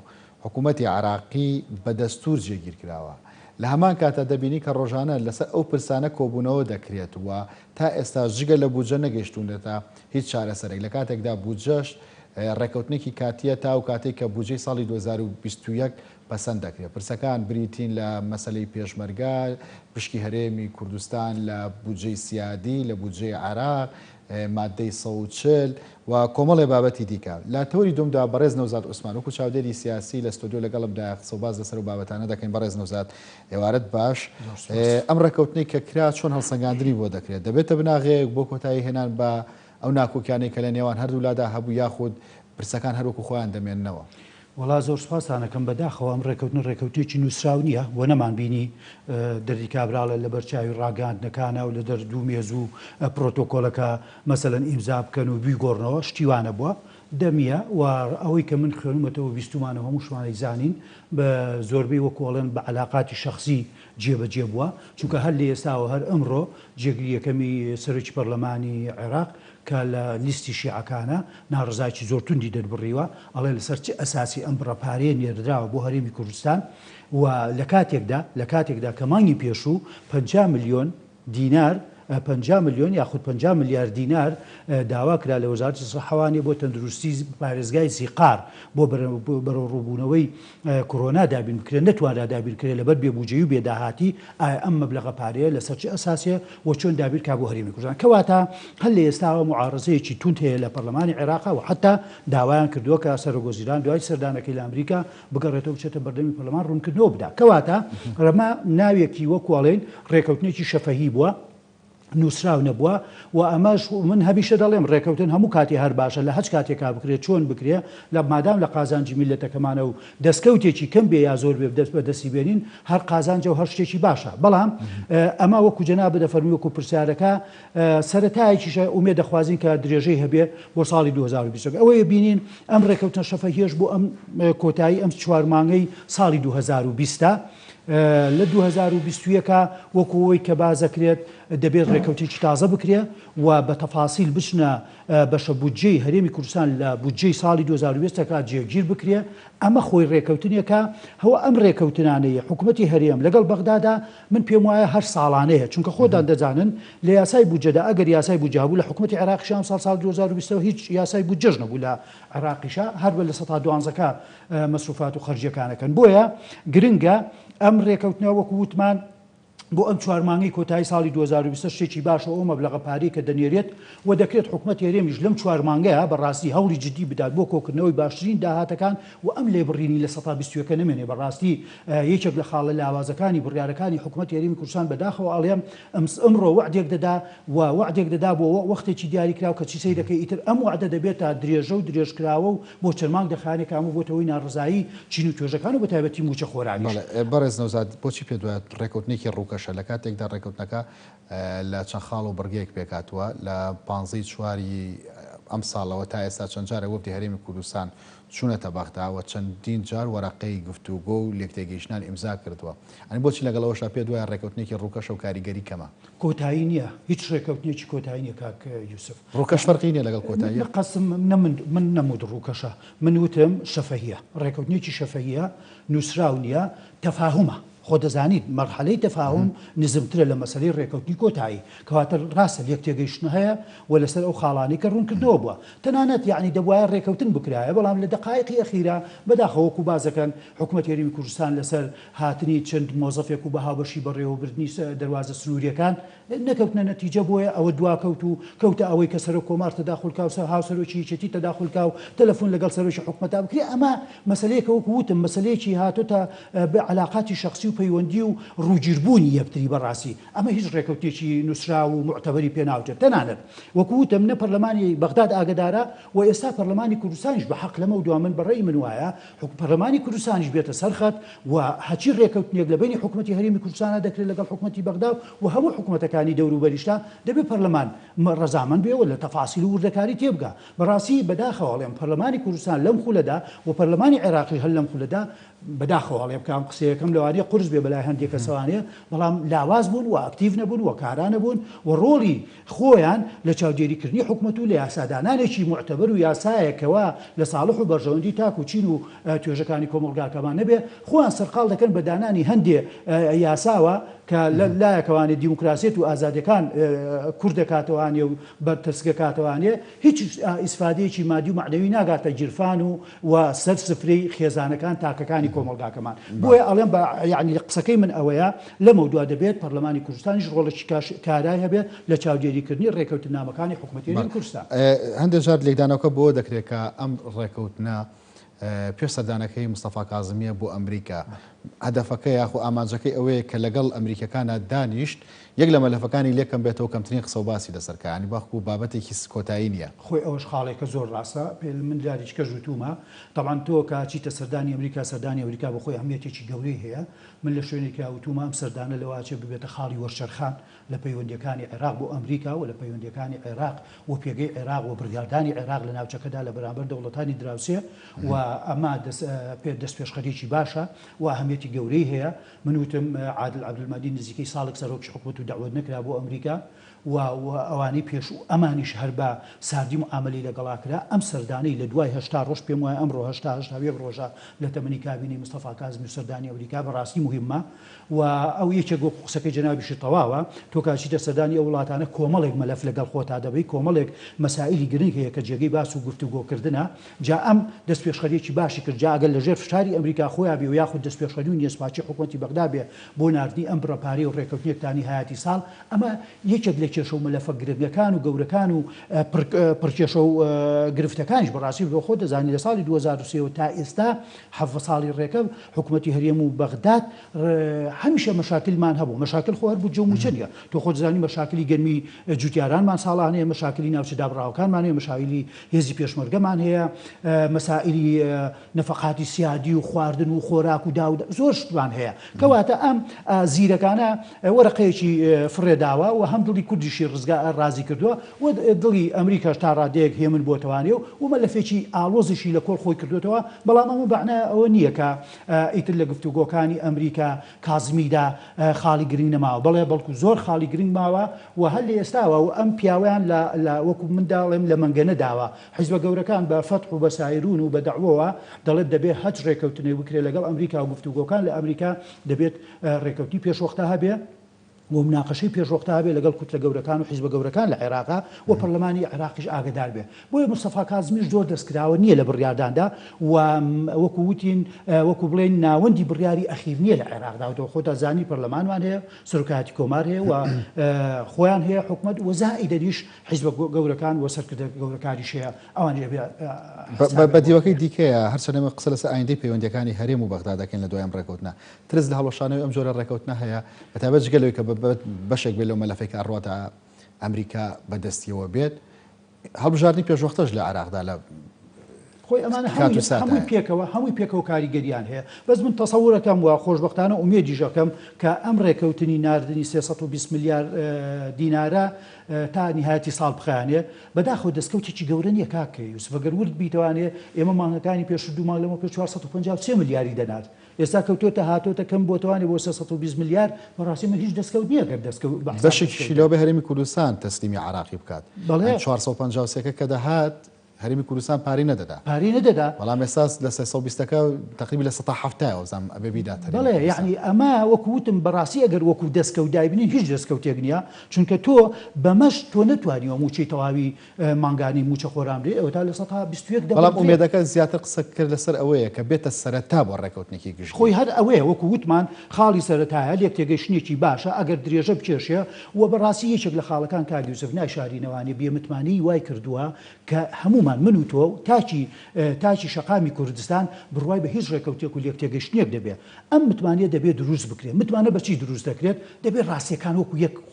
S1: حکوومەتی عێراقی بە دەستور جێگیر کراوە. لە هەمان کاتە دەبینی کە ڕۆژانە لەسەر ئەو پرسانە کۆبوونەوە دەکرێت وە تا ئێستا ژگە لە بودجە نەگەیشتونێتە هیچ چارەسەرێک. لە کاتێکدا بودجەش ڕێکەوتنێکی کاتیە تا و کاتێک کە بودجەی ساڵی 2021 پەسەند دەکرێت. پرسەکان بریتین لە مەسەلەی پێشمەرگا، پشکی هەرێمی کوردستان لە بودجەی سیادی، لە بودجەی عێراق، مادەی 140 و کۆمەڵێ بابەتی دیکە. لە تەوری دومدا بەڕێز نەوزاد عوسمان وەکو چاودێری سیاسی لە ستۆدیۆ لەگەڵمدا قسە و باز لەسەر و بابەتانە دەکەین. بەڕێز نەوزاد ئێوارەت باش. ئەم ڕێکەوتنەی کە کرا چۆن هەڵسەنگاندنی بۆ دەکرێت؟ دەبێتە بناغەیەک بۆ کۆتایی هێنان بە ئەو ناکۆکیانەی کە لە نێوان هەردوولادا هەبوو یاخود پرسەکان هەروەکو خۆیان دەمێننەوە؟
S3: وڵا زۆر سپاسانەکەم بەداخەوە ئەم ڕێکەوتێکی نووسراو نییە و نەمان بینی دەردی کابراڵە لە بەرچاوی ڕاگەاندنەکانە و لە دەردوو مێز و پرۆتۆکۆلەکە مەسەلەن ئیمزا بکەن و بیگۆڕنەوە شتیوانە بووە دەمیە و ئەوەی کە من خوێنمەتەوە بیستمانە هەمووشمانی زانین بە زۆربەی وەکۆڵێن بە علااقاتی شخصی جێبەجێ بووە چونکە هەر لە ئێستاوە هەر ئەمڕۆ جێگری یەکەمی سەرۆکی پەرلەمانی عێراق کە لە لیستی شیعەکانە ناڕزایکی زۆر توندی دەربڕیوە ئەڵێ لەسەر چ ئەساسی ئەم بڕەپارەیە نێردراوە بۆ هەرێمی کوردستان و لە کاتێکدا کە مانگی پێشوو 50 ملیۆن دینار 50 ملیۆن یاخود 50 میلیارد دینار داوا کرا لە وەزارەتی سەحەوانی بۆ تەندروستی پارێزگای سیقار بۆ بەڕێوەبوونەوەی کۆرۆنا دابین بکرێت نەتوانرا دابین کرێت لەبەر بێبوجێی و بێداهاتی ئایا ئەم مەبلەغە پارەیە لەسەر چه ئەساسیە و چۆن دابیر کا بۆ هەرێمی کوردستان کەواتە هەر لە ئێستاوە معارەزەیەکی تونند هەیە لە پەرلەمانی عێراق و حتا داوایان کردووە کە سەرۆکوەزیران دوای سەردانەکەی لە ئەمریکا بگەڕێتەوە بچێتە بەردەمی پەرلەمان ڕوونکردنەوە بدا کەواتە ڕەما ناوێکی وەکوڵێن ڕێکەوتنێکی شەفەهی بووە نووسراو نەبووە و ئەمەش من هەمیشە دەڵێم ڕێکەوتن هەموو کاتی هەر باشە لە هەچ کاتێکا بکرێت چۆن بکرێ لە مادام لە قازانجی میلەتەکەمانە و دەستکەوتێکی کەم بێ یا زۆر بێ دەست بە دەستی بێنین هەر قازانجە و هەر شتێکی باشە بەڵام ئەمە وەکو جەناب دەفەرمی وەکو پرسیارەکە سەرەتایەکیشە ئومێ دەخوازین کە درێژەی هەبێ بۆ ساڵی 2020 ئەوەیە بینین ئەم ڕێکەوتن شەفەهیەش بۆ ئەم کۆتایی ئەم چوارمانگەی ساڵی 2020 لە 2021 وەکوەوەی کە بازەکرێت دەبێت ڕێکەوتێکی تازە بکرێ و بە تەفاسیل بچنە بەشە بودجەی هەرێمی کوردستان لە بودجەی ساڵی 2020 جێگیر بکرێ ئەمە خۆی ڕێکەوتنیەکە هەوە ئەم ڕێکەوتنانەیە حکوومەتی هەرێم لەگەڵ بەغدادا من پێم وایە هەر ساڵانەیە چونکە خۆدان دەزانن لە یاسای بودجەدا ئەگەر یاسای بودجە بوو لە حکوومەتی عێراقیشان ساڵ 2020 هیچ یاسای بودجەش نەبوو لە عێراقیشا هەر بە لە 12 مەسروفات و خەرجیەکانەکەن بۆیە گرنگە ئەم ڕێکەوتنەوە وەکو وتمان بۆ ئەم چوارمانگەی کۆتایی ساڵی 2020 شتێکی باشە ئەو مەبلەغە پارەی کە دەنێرێت و دەکرێت حکوومەت هەرێمیش لەم چوارمانگەیە بەڕاستی هەوڵی جدی بدات بۆ کۆکردنەوەی باشترین داهاتەکان و ئەم لێبڕینی لە 120 نمێنێ بەڕاستی یەکێک لە خاڵە لاوازەکانی بڕیارەکانی حکوومەت هەرێمی کوردستان بەداخەوە ئەڵێم ئەمڕۆ وعدێک دەدا و وعدێک دەدا بۆ وەختێکی دیاری کراو کە چی سەی دەکەی ئیتر ئەم وعدە دەبێت تا درێژە و درێژکراوە و بۆ چەرمانگ دەخانێک هەموو بۆتەوەی ناڕزایی چین و توێژەکان و بەتایبەتی موچە خۆرانی.
S1: بەڕێز نەوزاد بۆچی پێ دوایە ڕێکەوتنێکی ڕووکەشە لە کاتێکدا ڕێکەوتنەکە لە چەند خاڵ و بڕگەیەک پێکاتوە لە 15 چواری ئەم ساڵەوە تا ئێستا چەند جارە وەفدی هەرێمی کوردستان چوونەتە بەغداوە چەندین جار وەرەقەی گفتوگۆ و لێکتێگەیشتنان ئیمزا کردووە ئەنی بۆچی لەگەڵەوەشا پێ دوای ڕێکەوتنێکی ڕووکەشە و کاریگەری کەمە
S3: کۆتایی نییە هیچ ڕێکەوتنێکی کۆتایی نیە کاک یوسف
S1: ڕووکەش فەرقی نیە لەگەڵ کۆتایی
S3: قەسم من نەمود ڕووکەشە من وتم شەفەهیە ڕێکەوتنێکی شەفەهیە نووسراو نییە تەفاهومە خۆ دەزانیت مەرحەلەی تەفاهم نزمترە لە مەسەلەی ڕێکەوتنی کۆتایی کەواتە ڕاستە یەک تێگەیشتن هەیە و لەسەر ئەو خاڵانی کە ڕوونکردنەوە بووە تەنانەت یعنی دەبوایە ڕێکەوتن بکرایە بەڵام لە دقایقی ئەخیرا بەداخەوەکو بازەکەن حکوومەت هەرێمی کوردستان لەسەر هاتنی چەند مۆزەفێک و بەهاوبەشی بەڕێوەبردننی دەواازە سنووریەکان نەکەوتنە نەتیجە بۆیە ئەوە دواکەوت و کەوتە ئەوەی کە سەرۆک کۆمار تەداخولکا و هاوسەرۆکی یەکێتی تەداخولکا و تەلەفۆن لەگەڵ سەرۆکی حکوومەتا بکرێ ئەمە مەسلەیەکە وەکو وتم مەسلەیەکی هاتوتە بە علااقاتی شخصی و پەیوەندی و ڕووگیربوونی یەکتری بەڕاستی ئەمە هیچ ڕێکەوتێکی نووسرا و معتەبەری پێ ناوچێت تەنانەت وەکووتم نە پەرلەمانی بەغداد ئاگدارە و ئێستا پەرلەمانی کوردستانیش بە حەق لەمە و دوامن بەڕێی من وایە پەرلەمانی کوردستانیش بێتە سەرخەت و هەچی ڕێکەوتنێک لە بینی حکوومەتی هەرێمی کوردستانە دەکرێت لەگەڵ حکوومەتی بەغداد و هەموو حکوومەتەکانی دەوروبەریشتا دەبێت پەرلەمان ڕەزامەند بێ و لە تەفاسیل و وردەکاری تێبگا بەڕاستی بەداخەواڵێم پەرلەمانی کوردستان لەم خولەدا و پەرلەمانی عێراقی هەر لەم خولەدا بەداخەواڵێ بکەم قسەیەکەم لەوانەیە قورس بێ بەلای هەندێک کەسەوانەیە بەڵام لاواز بوون و ئاکتیڤ نەبوون و کاران نەبوون و ڕۆڵی خۆیان لە چاودێریکردنی حکوومەت و لە یاسادانانێکی معتەبەر و یاسایەکەوە لە ساڵح و بەرژەوەندی تاک و چین و توێژەکانی کۆمەڵگاکەمان نەبێ خۆیان سەرقاڵ دەکەن بە دانانی هەندێ یاساوە کە لایەکەوانی دیموکراسیت و ئازادەکان کورد دەکاتەوانێ و بەرتەسکەکاتەوانێ هیچ ئیسفادەیەکی مادی و معنەوی ناگاتە گیرفان و سەر سفرەی خێزانەکان تاکەکانی کۆمەڵگاکەمان بۆیە ئەڵێم یعنی قسەکەی من ئەوەیە لەمە دوا دەبێت پەرلەمانی کوردستانیش ڕۆڵێکی کارای هەبێت لە چاودێریکردنی ڕێکەوتنامەکانی حکوومەتی کوردستان
S1: هەندێک جار لێکدانەوەکە بۆ دەکرێت کە ئەم ڕێکەوتنە پێش سەردانەکەی مستەفا کاظمیە بۆ ئەمریکا هەدەفەکە یاخۆ ئامانجەکەی ئەوەیە کە لەگەڵ ئەمریکەکانە دانیشت یەک لە مەلەفەکانی لێکم بێتەوە کەمترین قسە و باسی لەسەرکانی باخو بابەتێکی کۆتایی نییە
S3: خۆی ئەوەش خاڵێکە زۆر ڕاستە پێ من داریچکە ژوتومە طبعاً تۆ کە چیتە سەردانی ئەمریکا سەردانی ئەمریکا بە خۆی ئەهمیەتێکی گەورەی هەیە من لە شوێنێکی وتومە ئەم سەردانە لەواچێ ببێتە خاڵی وەرشەرخان لە پەیوەندیەکانی عێراق بۆ ئەمریکا و لە پەیوەندیەکانی عێراق و پێگەی عێراق و بڕیاردانی عێراق لە ناوچەکەدا لە بەرامبەر دەوڵەتانی دراوسێ و ئەمە دەست پێشخەریکی باشە و ئەهمیەتی گەورەی هەیە من وتم عادل عەبدولمەجید نزیکەی ساڵێک سەرۆکی حکوومەت و دەعوت نەکرا بۆ ئەمریکا و ئەوانەی پێش و ئەمانیش هەر بە ساردی معاملەی لەگەڵا کرا ئەم سەردانەی لە دوای هەشتا ڕۆژ پێم وایە ئەمڕۆ هەشتا ڕۆژە لە تەمەنی کابینەی مستەفا کاظمی و سەردانی ئەمریکا بەڕاستی مهمە و ئەو یەکێک بۆ قسەکەی جەنابیشی تەواوە تۆ کاچیتە سەردانی ئەو وڵاتانە کۆمەڵێک مەلەف لەگەڵ خۆتا دەبی کۆمەڵێک مەسائلی گرنگ هەیە کە جێگەی باس و گفتوگۆکردنە جا ئەم دەست پێشخەریەکی باشی کرد جا ئەگەر لەژێر فشاری ئەمریکا خۆیان بێ و یاخود دەست پێشخەری و نیەسپاچی حکوومەتی بەغدا بێ بۆ ناردنی ئەم بڕەپارەی و ڕێکەوتنیەکتانی هایاتی ساڵ ئەمە یەکێک لە کێشە و مەلەفە گرنگەکان و گەورەکان و پڕکێشە و گرفتەکانیش بەڕاستی بۆ خۆ دەزانی لە ساڵی 2023 تا ئێستا حەڤ ساڵی ڕێکە حکوومەتی هەرێم و بەغداد هەمیشە مەشاکلمان هەبوو مەشاکل خۆ هەر بوو جەوموچەنیە تۆ خۆ دەزانی مەشاکلی گەرمی جوتیارانمان ساڵانەیە مەشاکلی ناوچە دابڕاوەکانمان هەیە مەشاکلی هێزی پێشمەرگەمان هەیە مەسائلی نەفەقاتی سیادی و خواردن و خۆراک و داود زۆر شتوان هەیە کەواتە ئەم زیرەکانە وەرەقەیەکی فڕێداوە و هەم دڵی کوردیشی ڕازی کردووە و دڵی ئەمریکاش تا ڕادەیەک هێمن بۆتەوانێ و مەلەفێکی ئاڵۆزیشی لە کۆڵ خۆی کردوێتەوە بەڵام ئەمە بەعنە ئەوە نییە کە ئیتر لە گفتوگۆکانی ئەمریکا کازمیدا خاڵی گرنگ نەماوە بەڵێ بەڵکو زۆر خاڵی گرنگ ماوە و هەر لە ئێستاوە و ئەم پیاویان لە وەکو منداڵێم لە مەنگەنە داوە حیزبە گەورەکان بە فەتح و بە سایرون و بە دەعوەوە دەڵێت دەبێت هەچ ڕێکەوتنەی بکرێت لەگەڵ ئەمریکا و گفتوگۆکان لە ئەمریکا دەبێت ڕێکەوتی پێشوەختە هەبێ و مناقشەی پێشوەختە هەبێ لەگەڵ کوتلە گەورەکان و حیزبە گەورەکان لە عێراقا و پەرلەمانی عێراقیش ئاگدار بێ بۆیە مستەفا کاظمیش زۆر دەستکراوە نییە لە بڕیارداندا و وەکو وتین وەکو بڵێن ناوەندی بڕیاری ئەخیر نییە لە عێراقدا و خۆتا زانی پەرلەمانوان هەیە سەرۆکایەتی کۆمار هەیە و خۆیان هەیە حکوومەت و زائیدەریش حیزبە گەورەکان و سەرکردە گەورەکاریش هەیە ئەوان
S1: بە دیوەکەی دیکەیە هەرچەنەمە قسە لەسەر ئایندەی پەیوەندیەکانی هەرێم و بەغدا دەکەین لە دوایم ڕێکەوتنە ترس لە هەڵەشانەوەی ئەم جۆرە ڕێکەوتنە هەیە بەتابەت جگەلەوەی کە بەشێک بێت لەو مەلەفێک ئەڕواتە ئەمریکا بەدەستیەوە بێت هەڵبژاردننی پێشوەختەش لە عێراقدا لە
S3: خۆی ئەمانە هەمووی پێکەوە کاریگەریان هەیە بەس من تەسەورەکەم وە خۆشبەختانە ئومێدیژەکەم کە ئەم ڕێکەوتنی ناردنی 320 میلیارد دینارە تا نهایەتی ساڵ بخیانێ بەداخەوە دەستکەوتێکی گەورە نییە کاکە یوسف ئەگەر ورد بیتوانێ ئێمە مانگەکانی پێش دوومان لەمە پێ 453 میلیاری دەنات ئێستا کەوتۆتە هاتۆتە کەم بۆتوانێت بۆ 320 میلیارد بەڕاستی من هیچ دەستکەوت نییە گەر دەستکەوت
S1: بەشێکی لەوە بە هەرێمی کوردستان تەسلیمی عێراقی بکات بەڵێ 453 کە دەهات هەرێمی کوردستان پاری نەدەدا بەڵام ئێستا لە 320ەکە تقریبا لە 170 زەم ئەبێ بیدات
S3: بەڵێ یعنی ئەمە وەکووتم بەڕاستی ئەگەر وەکو دەستکەوت دایبنین هیچ دەستکەوتێک نییە چونکە تۆ بەمەش تۆ نەتوانیوە موچەی تەواوی مانگانی موچە خۆرامری ئەوە تا لە 121
S1: بەڵام ئومێدەکە زیاتر قسە کرد لەسەر ئەوەیە کە بێتە سەرەتا بۆ ڕێکەوتنێکی گشت
S3: خۆی هەر ئەوەیە وەکو وتمان خاڵی سەرەتایە لێک تێگەیشتنێکی باشە ئەگەر درێژە بچێشە و بەڕاستی یەکێک لە خاڵەکان کاک یوسف ناشارینەوانی بێمتمانی وای کردووە کە هەموو هەمومان من و تۆ تاکی شەقامی کوردستان بڕوای بە هیچ ڕێکەوتێک و لێکتێگەشتنێک دەبێت ئەم متمانێت دەبێت دروست بکرێت متمانە بەچی دروست دەکرێت دەبێت ڕاستیەکان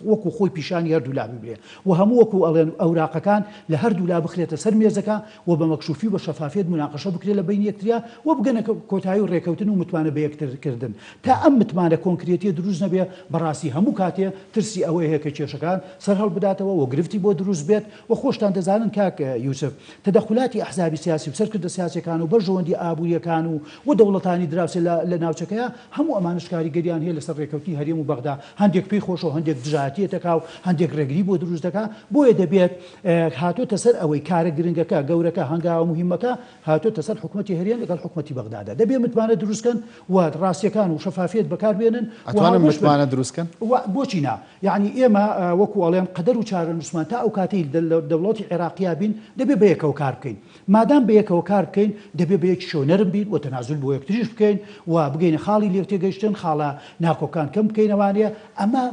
S3: وەکو خۆی پیشانی هەردوو لا ببرێت و هەموو وەکو ئەڵێن ئەوراقەکان لە هەردوو لا بخرێتە سەر مێزەکە و بە مەکشوفی بە شەفافیت مناقەشە بکرێت لە بین یەکتریا و بگەنە کۆتایی و ڕێکەوتن و متمانە بە یەکترکردن تا ئەم متمانە کۆنکرێتی دروست نەبێ بەڕاستی هەموو کاتێ ترسی ئەوەی هەیە کە کێشەکان سەر هەڵ بداتەوە و گرفتی بۆ دروست بێت و خۆشتان دەزانن کاک یوسف تدەخلاتی ئەحزابی سیاسی و سەرکردە سیاسەکان و بەرژەوەندی ئابووریەکان و دەوڵەتانی دراوسێ لە ناوچەکەیە هەموو ئەمانش کاریگەریان هەیە لەسەر ڕێکەوتنی هەرێم و بەغدا هەندێک پێی خۆشەوە هەندێک دژایەتێتەکە و هەندێک ڕێگری بۆ دروست دەکات بۆیە دەبێت هاتۆتە سەر ئەوەی کارە گرنگەکە گەورەکە هەنگاوە مهمەکە هاتۆتە سەر حکوومەتی هەرێم لەگەڵ حکوومەتی بەغدادا دەبێت متمانە دروستکەن و ڕاستیەکان و شەفافیت بەکاربێنن
S1: ئەتوانن متمانە دروستکەن
S3: بۆچی نا یعنی ئێمە وەکو ئەڵێن قەدەر و چارە نووسمان تا ئەو کاتی دەوڵەتی عێراقیا بین دەبێت بە یەکەوە کار بکەین مادام بە یەکەوە کار بکەین دەبێت بە یەکی شۆ نەرم بین و تەنازول بۆ یەکتریش بکەین و بگەینە خاڵی لێکتێگەشتن خاڵە ناکۆکان کەم بکەینەوانەیە ئەمە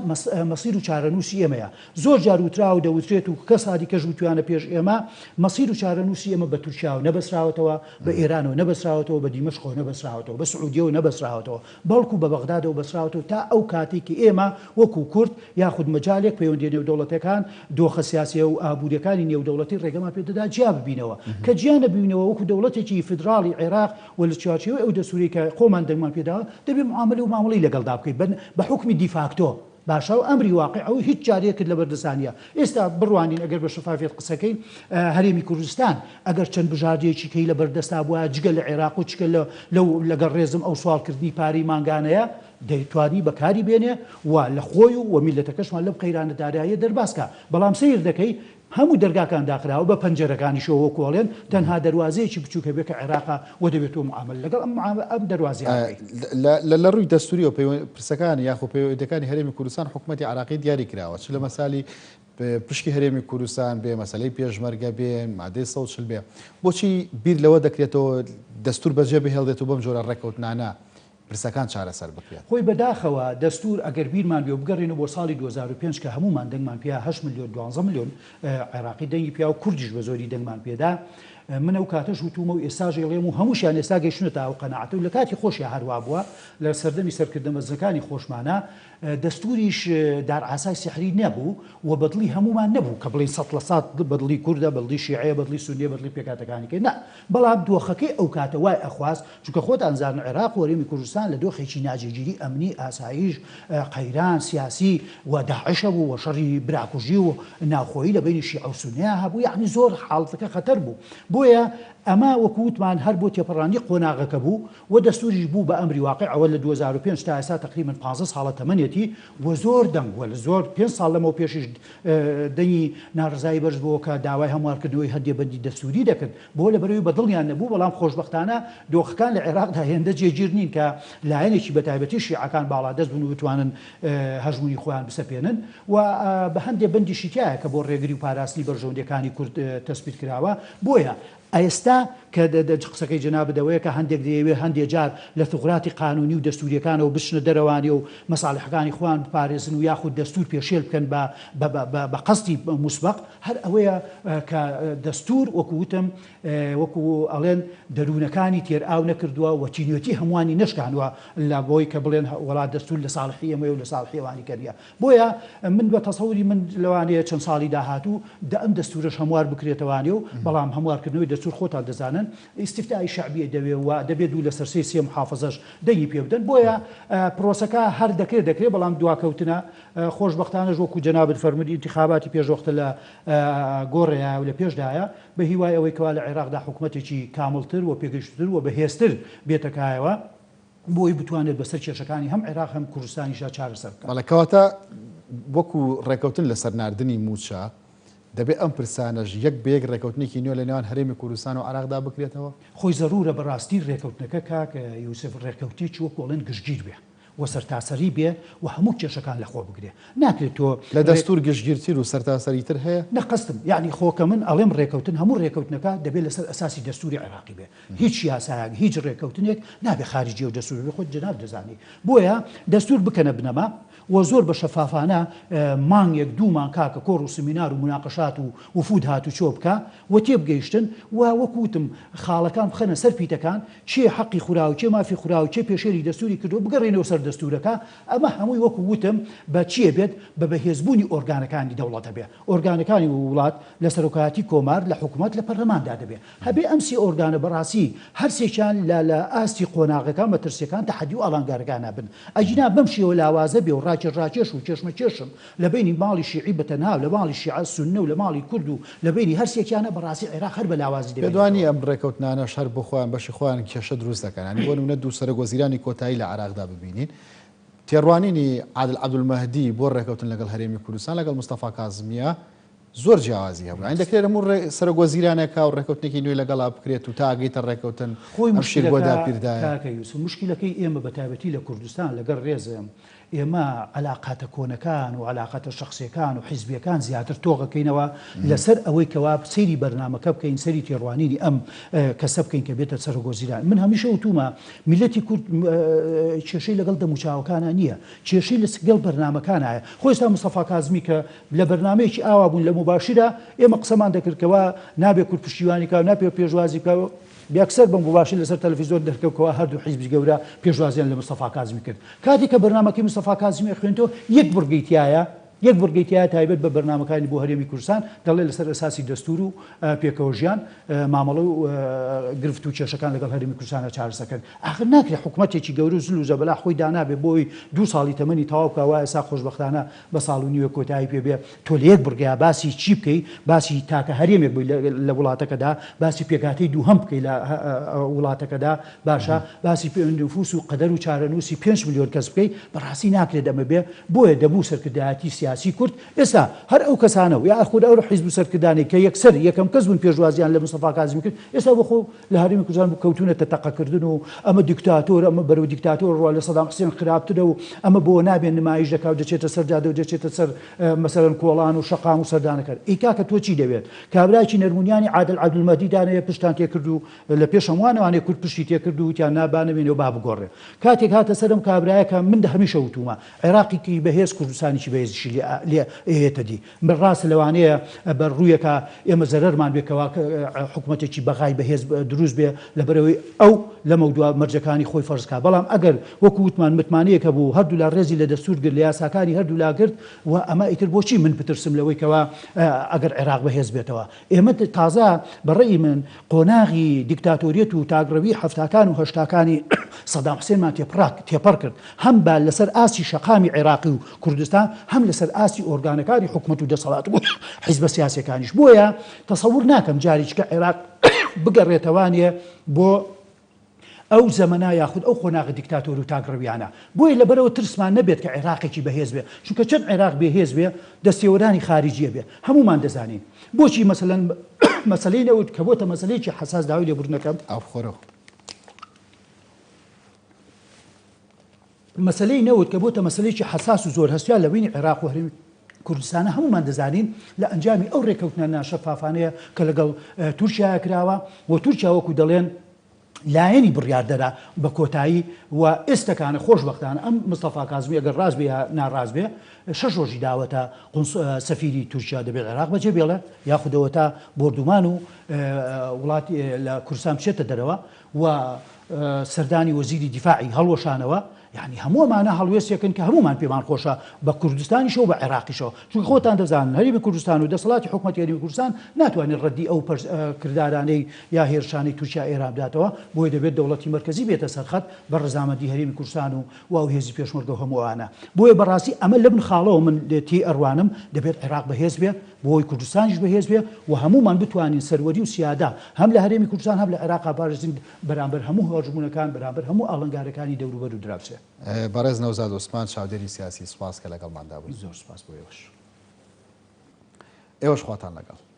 S3: مەسیر و چارەنووسی ئێمەیە زۆر جار وترا و دەوترێت و کەس هادیکەش وتوانە پێش ئێمە مەسیر و چارەنووسی ئێمە بە تورکیا و نەبەسراوەتەوە بە ئێرانەوە نەبەسراوەتەوە بە دیمەشقەوە نەبەسراوەتەوە بە سعودیەوە نەبەسراوەتەوە بەڵکو بە بەغدادەوە بەسراوەتەوە تا ئەو کاتێکی ئێمە وەکو کورد یاخود مەجالێک پەیوەندی نێودەوڵەتەکان دۆخە سیاسیە و ئابوووریەکانی نێودەوڵەتی ڕێگەمان پێدەدا جیا ببینەوە کە جیا نەبینەوە وەکو دەوڵەتێکی فدراڵی عێراق و لە چوارچێوەی ئەو دەسووری کە خۆمان دەنگمان پێداوە دەبێت معاملە و مامەڵەی لەگەڵدا بکەین بە حکمی دیفاکتۆ باشە و ئەمری واقع ئەو هیچ جارێکت لە بەردەستانیە ئێستا بڕوانین ئەگەر بە شفافیت قسەکەین هەرێمی کوردستان ئەگەر چەند بژاردەیەکی کەی لە بەردەستا بووە جگە لە عێراق و چکە لەگەڵ ڕێزم ئەو سوالکردنی پارەی مانگانەیە دەیتوانی بەکاری بێنێ و لە خۆی و میلەتەکەشمان لەم قەیرانە داراییە دەرباسکە بەڵام سیر دەکەی هەموو دەرگاکان داخراوە بە پەنجەرەکانیشەوە کۆڵێن تەنها دەواازەیەکی بچووکە بێکە عێراقا و دەبێتەوە معامل لەگەڵ ئەم دەواازی
S1: لە ڕووی دەستوری و پرسەکانی یاخۆ پەیوەندیەکانی هەرێمی کوردستان حکوومەتی عراقی دیاری کراوە چ لە مەسالی پشکی هەرێمی کوردستان بێ مەسەلەی پێشمەرگە بێن مادەی 140 بێ بۆچی بیر لەوە دەکرێتەوە دەستور بەجێ بهێڵدێت و بەم جۆرە ڕێکەوتنانە پرسەکان چارەسەر بکرێت
S3: خۆی بەداخەوە دەستور ئەگەر بیرمان بێ بگەڕێنە بۆ ساڵی 2005 کە هەمومان دەنگمان پێ 8 میلیۆن 12 میلیۆن عێراقی دەنگی پیا و کوردیش بە زۆری دەنگمان پێدا من ئەو کاتەش وتومە و ئێستا ژێڵێم و هەمووشیان ئێستا گەیشتنە تا ئەو قەناعەتە و لە کاتی خۆشی هەروە بووە لە سەردەمی سەرکردە مەزنەکانی خۆشمانە دەستوریش دارعاسای سحری نەبوو و بەدڵی هەمومان نەبوو کە بڵین 100% بەدڵی کوردە بەدڵی شیعەیە بەدڵی سونیە بەدڵی پێکاتەکانی کرد نه بەڵام دۆخەکەی ئەو کاتە وای ئەخواست چونکە خۆتان زانن عێراق و هەرێمی کوردستان لە دۆخێکی ناجێگیری ئەمنی ئاسایش قەیران سیاسی و داعشە بوو و شەڕی براکوژی و ناوخۆیی لە بینی شیعە و سونیا هەبوو یعنی زۆر حاڵەتەکە خەتەر بوو بۆیە ئەمە وەکووتمان هەر بۆ تێپەڕانی قۆناغەکە بوو و دەستوریش بوو بە ئەمری واقع ئەوە لە 2005 تا ئێستا تقریبا 15 ساڵە تەمەنێتی و زۆر دەنگ وە لە زۆر 5 ساڵ لەمەوە پێشش دەنگی ناڕزایی بەرز بووە کە داوای هەموارکردنەوەی هەندێبەندی دەستوری دەکرد بۆ لە بەرەوەی بەدڵیان نەبوو بەڵام خۆشبەختانە دۆخەکان لە عێراقدا هێندە جێگیر نین کە لایەنێکی بەتایبەتی شیعەکان باڵادەست بوون و بتوانن هەژمونی خۆیان بسەپێنن و بە هەندێبەندیشی تایە کە بۆ ڕێگری و پاراستنی بەرژەوندەکانی کورد تەسبیت کراوە بۆیە ئێستا کە قسەکەی جەنابەدەوەیە کە هەندێک دەیەوێت هەندێک جار لە ثغراتی قانونی و دەستوریەکانەوە بچنە دەرەوانی و مەساڵحەکانی خۆیان بپارێزن و یاخود دەستور پێشێل بکەن بە قەستی مسبق هەر ئەوەیە کە دەستور وەکووتم وەکو ئەڵێن دەروونەکانی تێرئاو نەکردووە و چینوەتی هەمووانی نشکانوە لە بۆی کە بڵێن وڵات دەستور لە ساڵحی ئەمەیە و لە ساڵحیوانی کردە بۆیە من بە تەسەوری من لەوانەیە چەند ساڵی داهاتوو ئەم دەستورش هەموار بکرێتەوانێ و بەڵام هەموارکردنەوەی دەستور خۆتان دەزانن ئیستیفتای شعبیە دەوێ و دەبێت دوو لە سەرسەی سێ محافظەش دەنگی پێ بدەن بۆیە پرۆسەکە هەر دەکرێت بەڵام دواکەوتنە خۆشبەختانەش وەکو جەنابەت فەرموودی انتخاباتی پێشوەختە لە گۆڕەیە و لە پێشدایە بە هیوای ئەوەی کەوا لە عێراقدا حکوومەتێکی کامڵتر و پێگەشتتر و بەهێزتر بێتەکایەوە بۆی بتوانێت بەسەر کێشەکانی هەم عێراق هەم کوردستانیشا چارەسەر بکات.
S1: بەڵێکەواتە وەکو ڕێکەوتن لە سەرناردنی موچە دەبێت ئەم پرسانەش یەک بەیەک ڕێکەوتنێکی نوێ لە نێوان هەرێمی کوردستان و عێراقدا بکرێتەوە
S3: خۆی زەرورە بەڕاستی ڕێکەوتنەکە کاکە یوسف ڕێکەوتێکی وەکۆڵێن گشتگیر بێ و سەرتاسەری بێ و هەموو کێشەکان لە خۆ بگرێ ناکرێت تۆ
S1: لە دەستور گشتگیرتر و سەرتاسەریتر هەیە
S3: نەقەستم یعنی خۆکە من ئەڵێم ڕێکەوتن هەموو ڕێکەوتنەکە دەبێت لەسەر ئەساسی دەستوری عێراقی بێ هیچ یاسایەک هیچ ڕێکەوتنێک نابێ خارجی و دەستور بێ خۆت جەناب دەزانی بۆیە دەستور بکەنە بنەما و زۆر بە شەفافانە مانگێک دوومان کاکە کۆڕ و سمینار و مناقەشات و وفود هات و چۆ بکە و تێبگەیشتن و وەکوتم خاڵەکان بخەنە سەر پیتەکان چێ حەقی خورا و چێ مافی خورا و چێ پێشێری دەستوری کردو بگەڕێنەوە سەر دەستورەکە ئەمە هەمووی وەکو وتم بە چیە بێت بە بەهێزبوونی ئۆرگانەکانی دەوڵەتە بێ ئۆرگانەکانی وڵات لە سەرۆکایەتی کۆمار لە حکوومەت لە پەرلەماندا دەبێ هەبێ ئەمسی ئۆرگانە بەڕاستی هەرسێکیان لە ئاستی قۆناغەکان مەترسیەکان تەحەدی و ئاڵنگارەکان نابن ئەجینا بەم شێوە لاوازە بێ و ڕاکێش و چێشمە چێشم لە بینی ماڵی شیعی بەتەنها لە ماڵی شیعە سوننە و لە ماڵی کورد و لە بینی هەرسێکیانە بەڕاستی عێراق هەر بە لاوازی دەبێت
S1: پێدوانی ئەم ڕێکەوتنانە شەر بۆ خۆیان بەشی خۆیان کێشە دروست دەکەن ینی بۆ نمونە دوو سەرۆکوەزیرانی کۆتایی لە عێراقدا ببینین تێڕوانینی عادل عەبدولمەهدی بۆ ڕێکەوتن لەگەڵ هەرێمی کوردستان لەگەڵ مستەفا کازمیە زۆر جیاوازی هەبوو ئەین دەکرێت هەموو سەرۆکوەزیرانێکا و ڕێکەوتنێکی نوێی لەگەڵا بکرێت و تا ئەگەیتە ڕێکەوتن
S3: خۆی
S1: مشکل بۆ داپیردایە
S3: مشکلەکەی ئێمە بەتایبەتی لە کوردستان لەگەڵ ڕێزم ئێمە علاقاتە کۆنەکان و علاقاتە شخصیەکان و حیزبیەکان زیاتر تۆغەکەینەوە لەسەر ئەوەی کەوا سەیری بەرنامەکە بکەین سەری تێڕوانینی ئەم کەسە بکەین کە بێتە سەرۆکوەزیران من هەمیشە وتومە میلەتی کورد کێشەی لەگەڵ دەموچاوەکانە نییە کێشەی لەگەڵ بەرنامەکانایە خۆی ئێستا مستەفا کازمی کە لە بەرنامەیەکی ئاوا بوون لە مباشرە ئێمە قسەمان دەکردکەوە نابێت کورد پشتیوانی کە نابێت پێشوازی بکە بیاکسەر بم باشی لەسەر تەلەڤیزۆر دەرکەوتەوە هەردوو حیزبی گەورە پێشوازیان لە مستەفا کازمی کرد کاتی کە بەرنامەکەی مستەفا کازمی خوێنتەوە یەک بڕگەیتیایە یەک بڕگەیتیایە تایبەت بە بەرنامەکانی بۆ هەرێمی کوردستان دەڵێ لەسەر ئەساسی دەستور و پێکەوە ژیان مامەڵە و گرفت و کێشەکان لەگەڵ هەرێمی کوردستانە چارەسەکەن ئاخر ناکرێت حکوومەتێکی گەورە و زل و زەبەلا خۆی دانابێ بۆی 2 ساڵی تەمەنی تەواو بکە وایە ئێستا خۆشبەختانە بە ساڵ و نیوە کۆتایی پێبێ تۆ لە یەک بڕگەیە باسی چی بکەی باسی تاکە هەرێمێک بووی لە وڵاتەکەدا باسی پێکاتەی دووهەم بکەی لە وڵاتەکەدا باشە باسی نفوس و قەدەر و چارەنووسی 5 ملیۆن کەس بکەی بەڕاستی ناکرێت ئەمە بێ بۆیە دەبوو سەرکردایەتی سیاسی کورد ئێستا هەر ئەو کەسانە و یا خود ئەو حیزب و سەرکردانی کە یەکسەر یەکەم کەس بوون پێشوازیان لە مستەفا کازمی کرد ئێستا بەخۆ لە هەرێمی کوردستان کەوتونەتە تەقەکردن و ئەمە دیکتاتۆر ئەمە بەرەو دیکتاتۆر ڕوا لە سەدام حوسێن خراپترە و ئەمە بۆ نابێن نمایش دەکا و دەچێتە سەر جادە و دەچێتە سەر مەسەلەن کۆڵان و شەقام و سەردانەکەر ئیکاکە تۆ چی دەوێت کابراایکی نەرمونیانی عادل عەبدولمەهدی دانەیە پشتان تێ کرد و لە پێش هەمووانەوانێ کورد پشتی تێ کرد و وتیان نابانەبێنێ و با بگۆڕێ کاتێک هاتە سەرم کابراایەکە من هەمیشە وتومە عێراقی بەهێز کوردستانیی بەهێزیشی لێ هێتە دی ڕاست لەوانەیە بەڕوویەکە ئێمە زەرەرمان بێکەوە حکوومەتێکی بەغای بەهێز دروست بێ لەبەرەوەی ئەو لەمە دووە مەرجەکانی خۆی فەرزکا بەڵام ئەگەر وەکو وتمان متمانەیەکە بوو هەردوو لا ڕێزی لە دەستور گرت لە یاساکانی هەردوو لا گرت و ئەمە ئیتر بۆچی من بترسم لەوەی کەوە ئەگەر عێراق بەهێز بێتەوە ئێمە تازە بەڕێی من قۆناغی دیکتاتۆریەت و تاگڕەوی هەفتاکان و هەشتاکانی سەدام حوسێنمان تێپەڕ کرد هەم با لەسەر ئاسی شەقامی عێراقی و کوردستان هەم لەسەر ئاسی ئۆرگانەکانی حکوومەت و دەسەڵات و حیزبە سیاسیەکانیش بۆیە تەسەوور ناکەم جاریچکە عێراق بگەڕێتەوانێ بۆ ئەو زەمەنا یاخود ئەو خۆناغی دیکتاتۆر و تاگڕەویانە بۆیە لەبەرەوە ترسمان نەبێت کە عێراقێکی بەهێز بێ چونکە چەند عێراق بێهێز بێ دەستێوەرانی خارجیە بێ هەمومان دەزانین بۆچی مەسەلەن مەسەلەی نەوت کە بۆتە مەسەلەیەکی حەساس داوای لێبوردنەکەم مەسەلەی نەوت کە بۆتە مەسەلەیەکی حەساس و زۆر هەستیان لە بینی عێراق و هەرێمی کوردستانە هەمومان دەزانین لە ئەنجامی ئەو ڕێکەوتنە ناشەفافانەیە کە لەگەڵ تورکیا کراوە و تورکیا وەکو دەڵێن لایەنی بڕیاردەرە بە کۆتایی و ئێستەکانە خۆشبەختانە ئەم مستەفا کازمی ئەگەر ڕاست بێ یا ناڕاست بێ 6 ڕۆژی داوەتە سەفیری تورکیا دەبێت عێراق بەجێ بێڵێ یاخودەوەتە بردومان و وڵاتی لە کوردستان بچێتە دەرەوە و سەردانی وەزیری دیفاعی هەڵوەشانەوە یعنی هەمووەمانە هەڵوێستێکن کە هەمومان پێمان خۆشە بە کوردستانیشەوە بە عێراقیشەوە چونکە خۆتان دەزانن هەرێمی کوردستان و دەسەڵاتی حکوومەتی هەرێمی کوردستان ناتوانێت ڕەدی ئەو کردارانەی یا هێرشانەی تورکیا ئێران بداتەوە بۆی دەبێت دەوڵەتی مرکزی بێتە سەرخەت بە ڕەزامەندی هەرێمی کوردستان و واو هێزی پێشمەرگە و هەمووانە بۆیە بەڕاستی ئەمە لە من خاڵەوە من تی ئەڕوانم دەبێت عێراق بەهێز بێ بۆی کوردستانیش بەهێز بێ و هەموومان بتوانین سەروەری و سیادا هەم لە هەرێمی کوردستان هەم لە عێراق پارێزین بەرامبەر هەموو هەڵبژمونەکان بەرامبەر هەموو ئاڵنگارەکانی دەوروبەر و دراوسێ
S1: بەڕێز نەوزاد عوسمان چاودێری سیاسی سوپاس کە لەگەڵماندا بووین
S3: زۆر سپاس بۆ ئێوەش
S1: ئێوەش خواتان لەگەڵ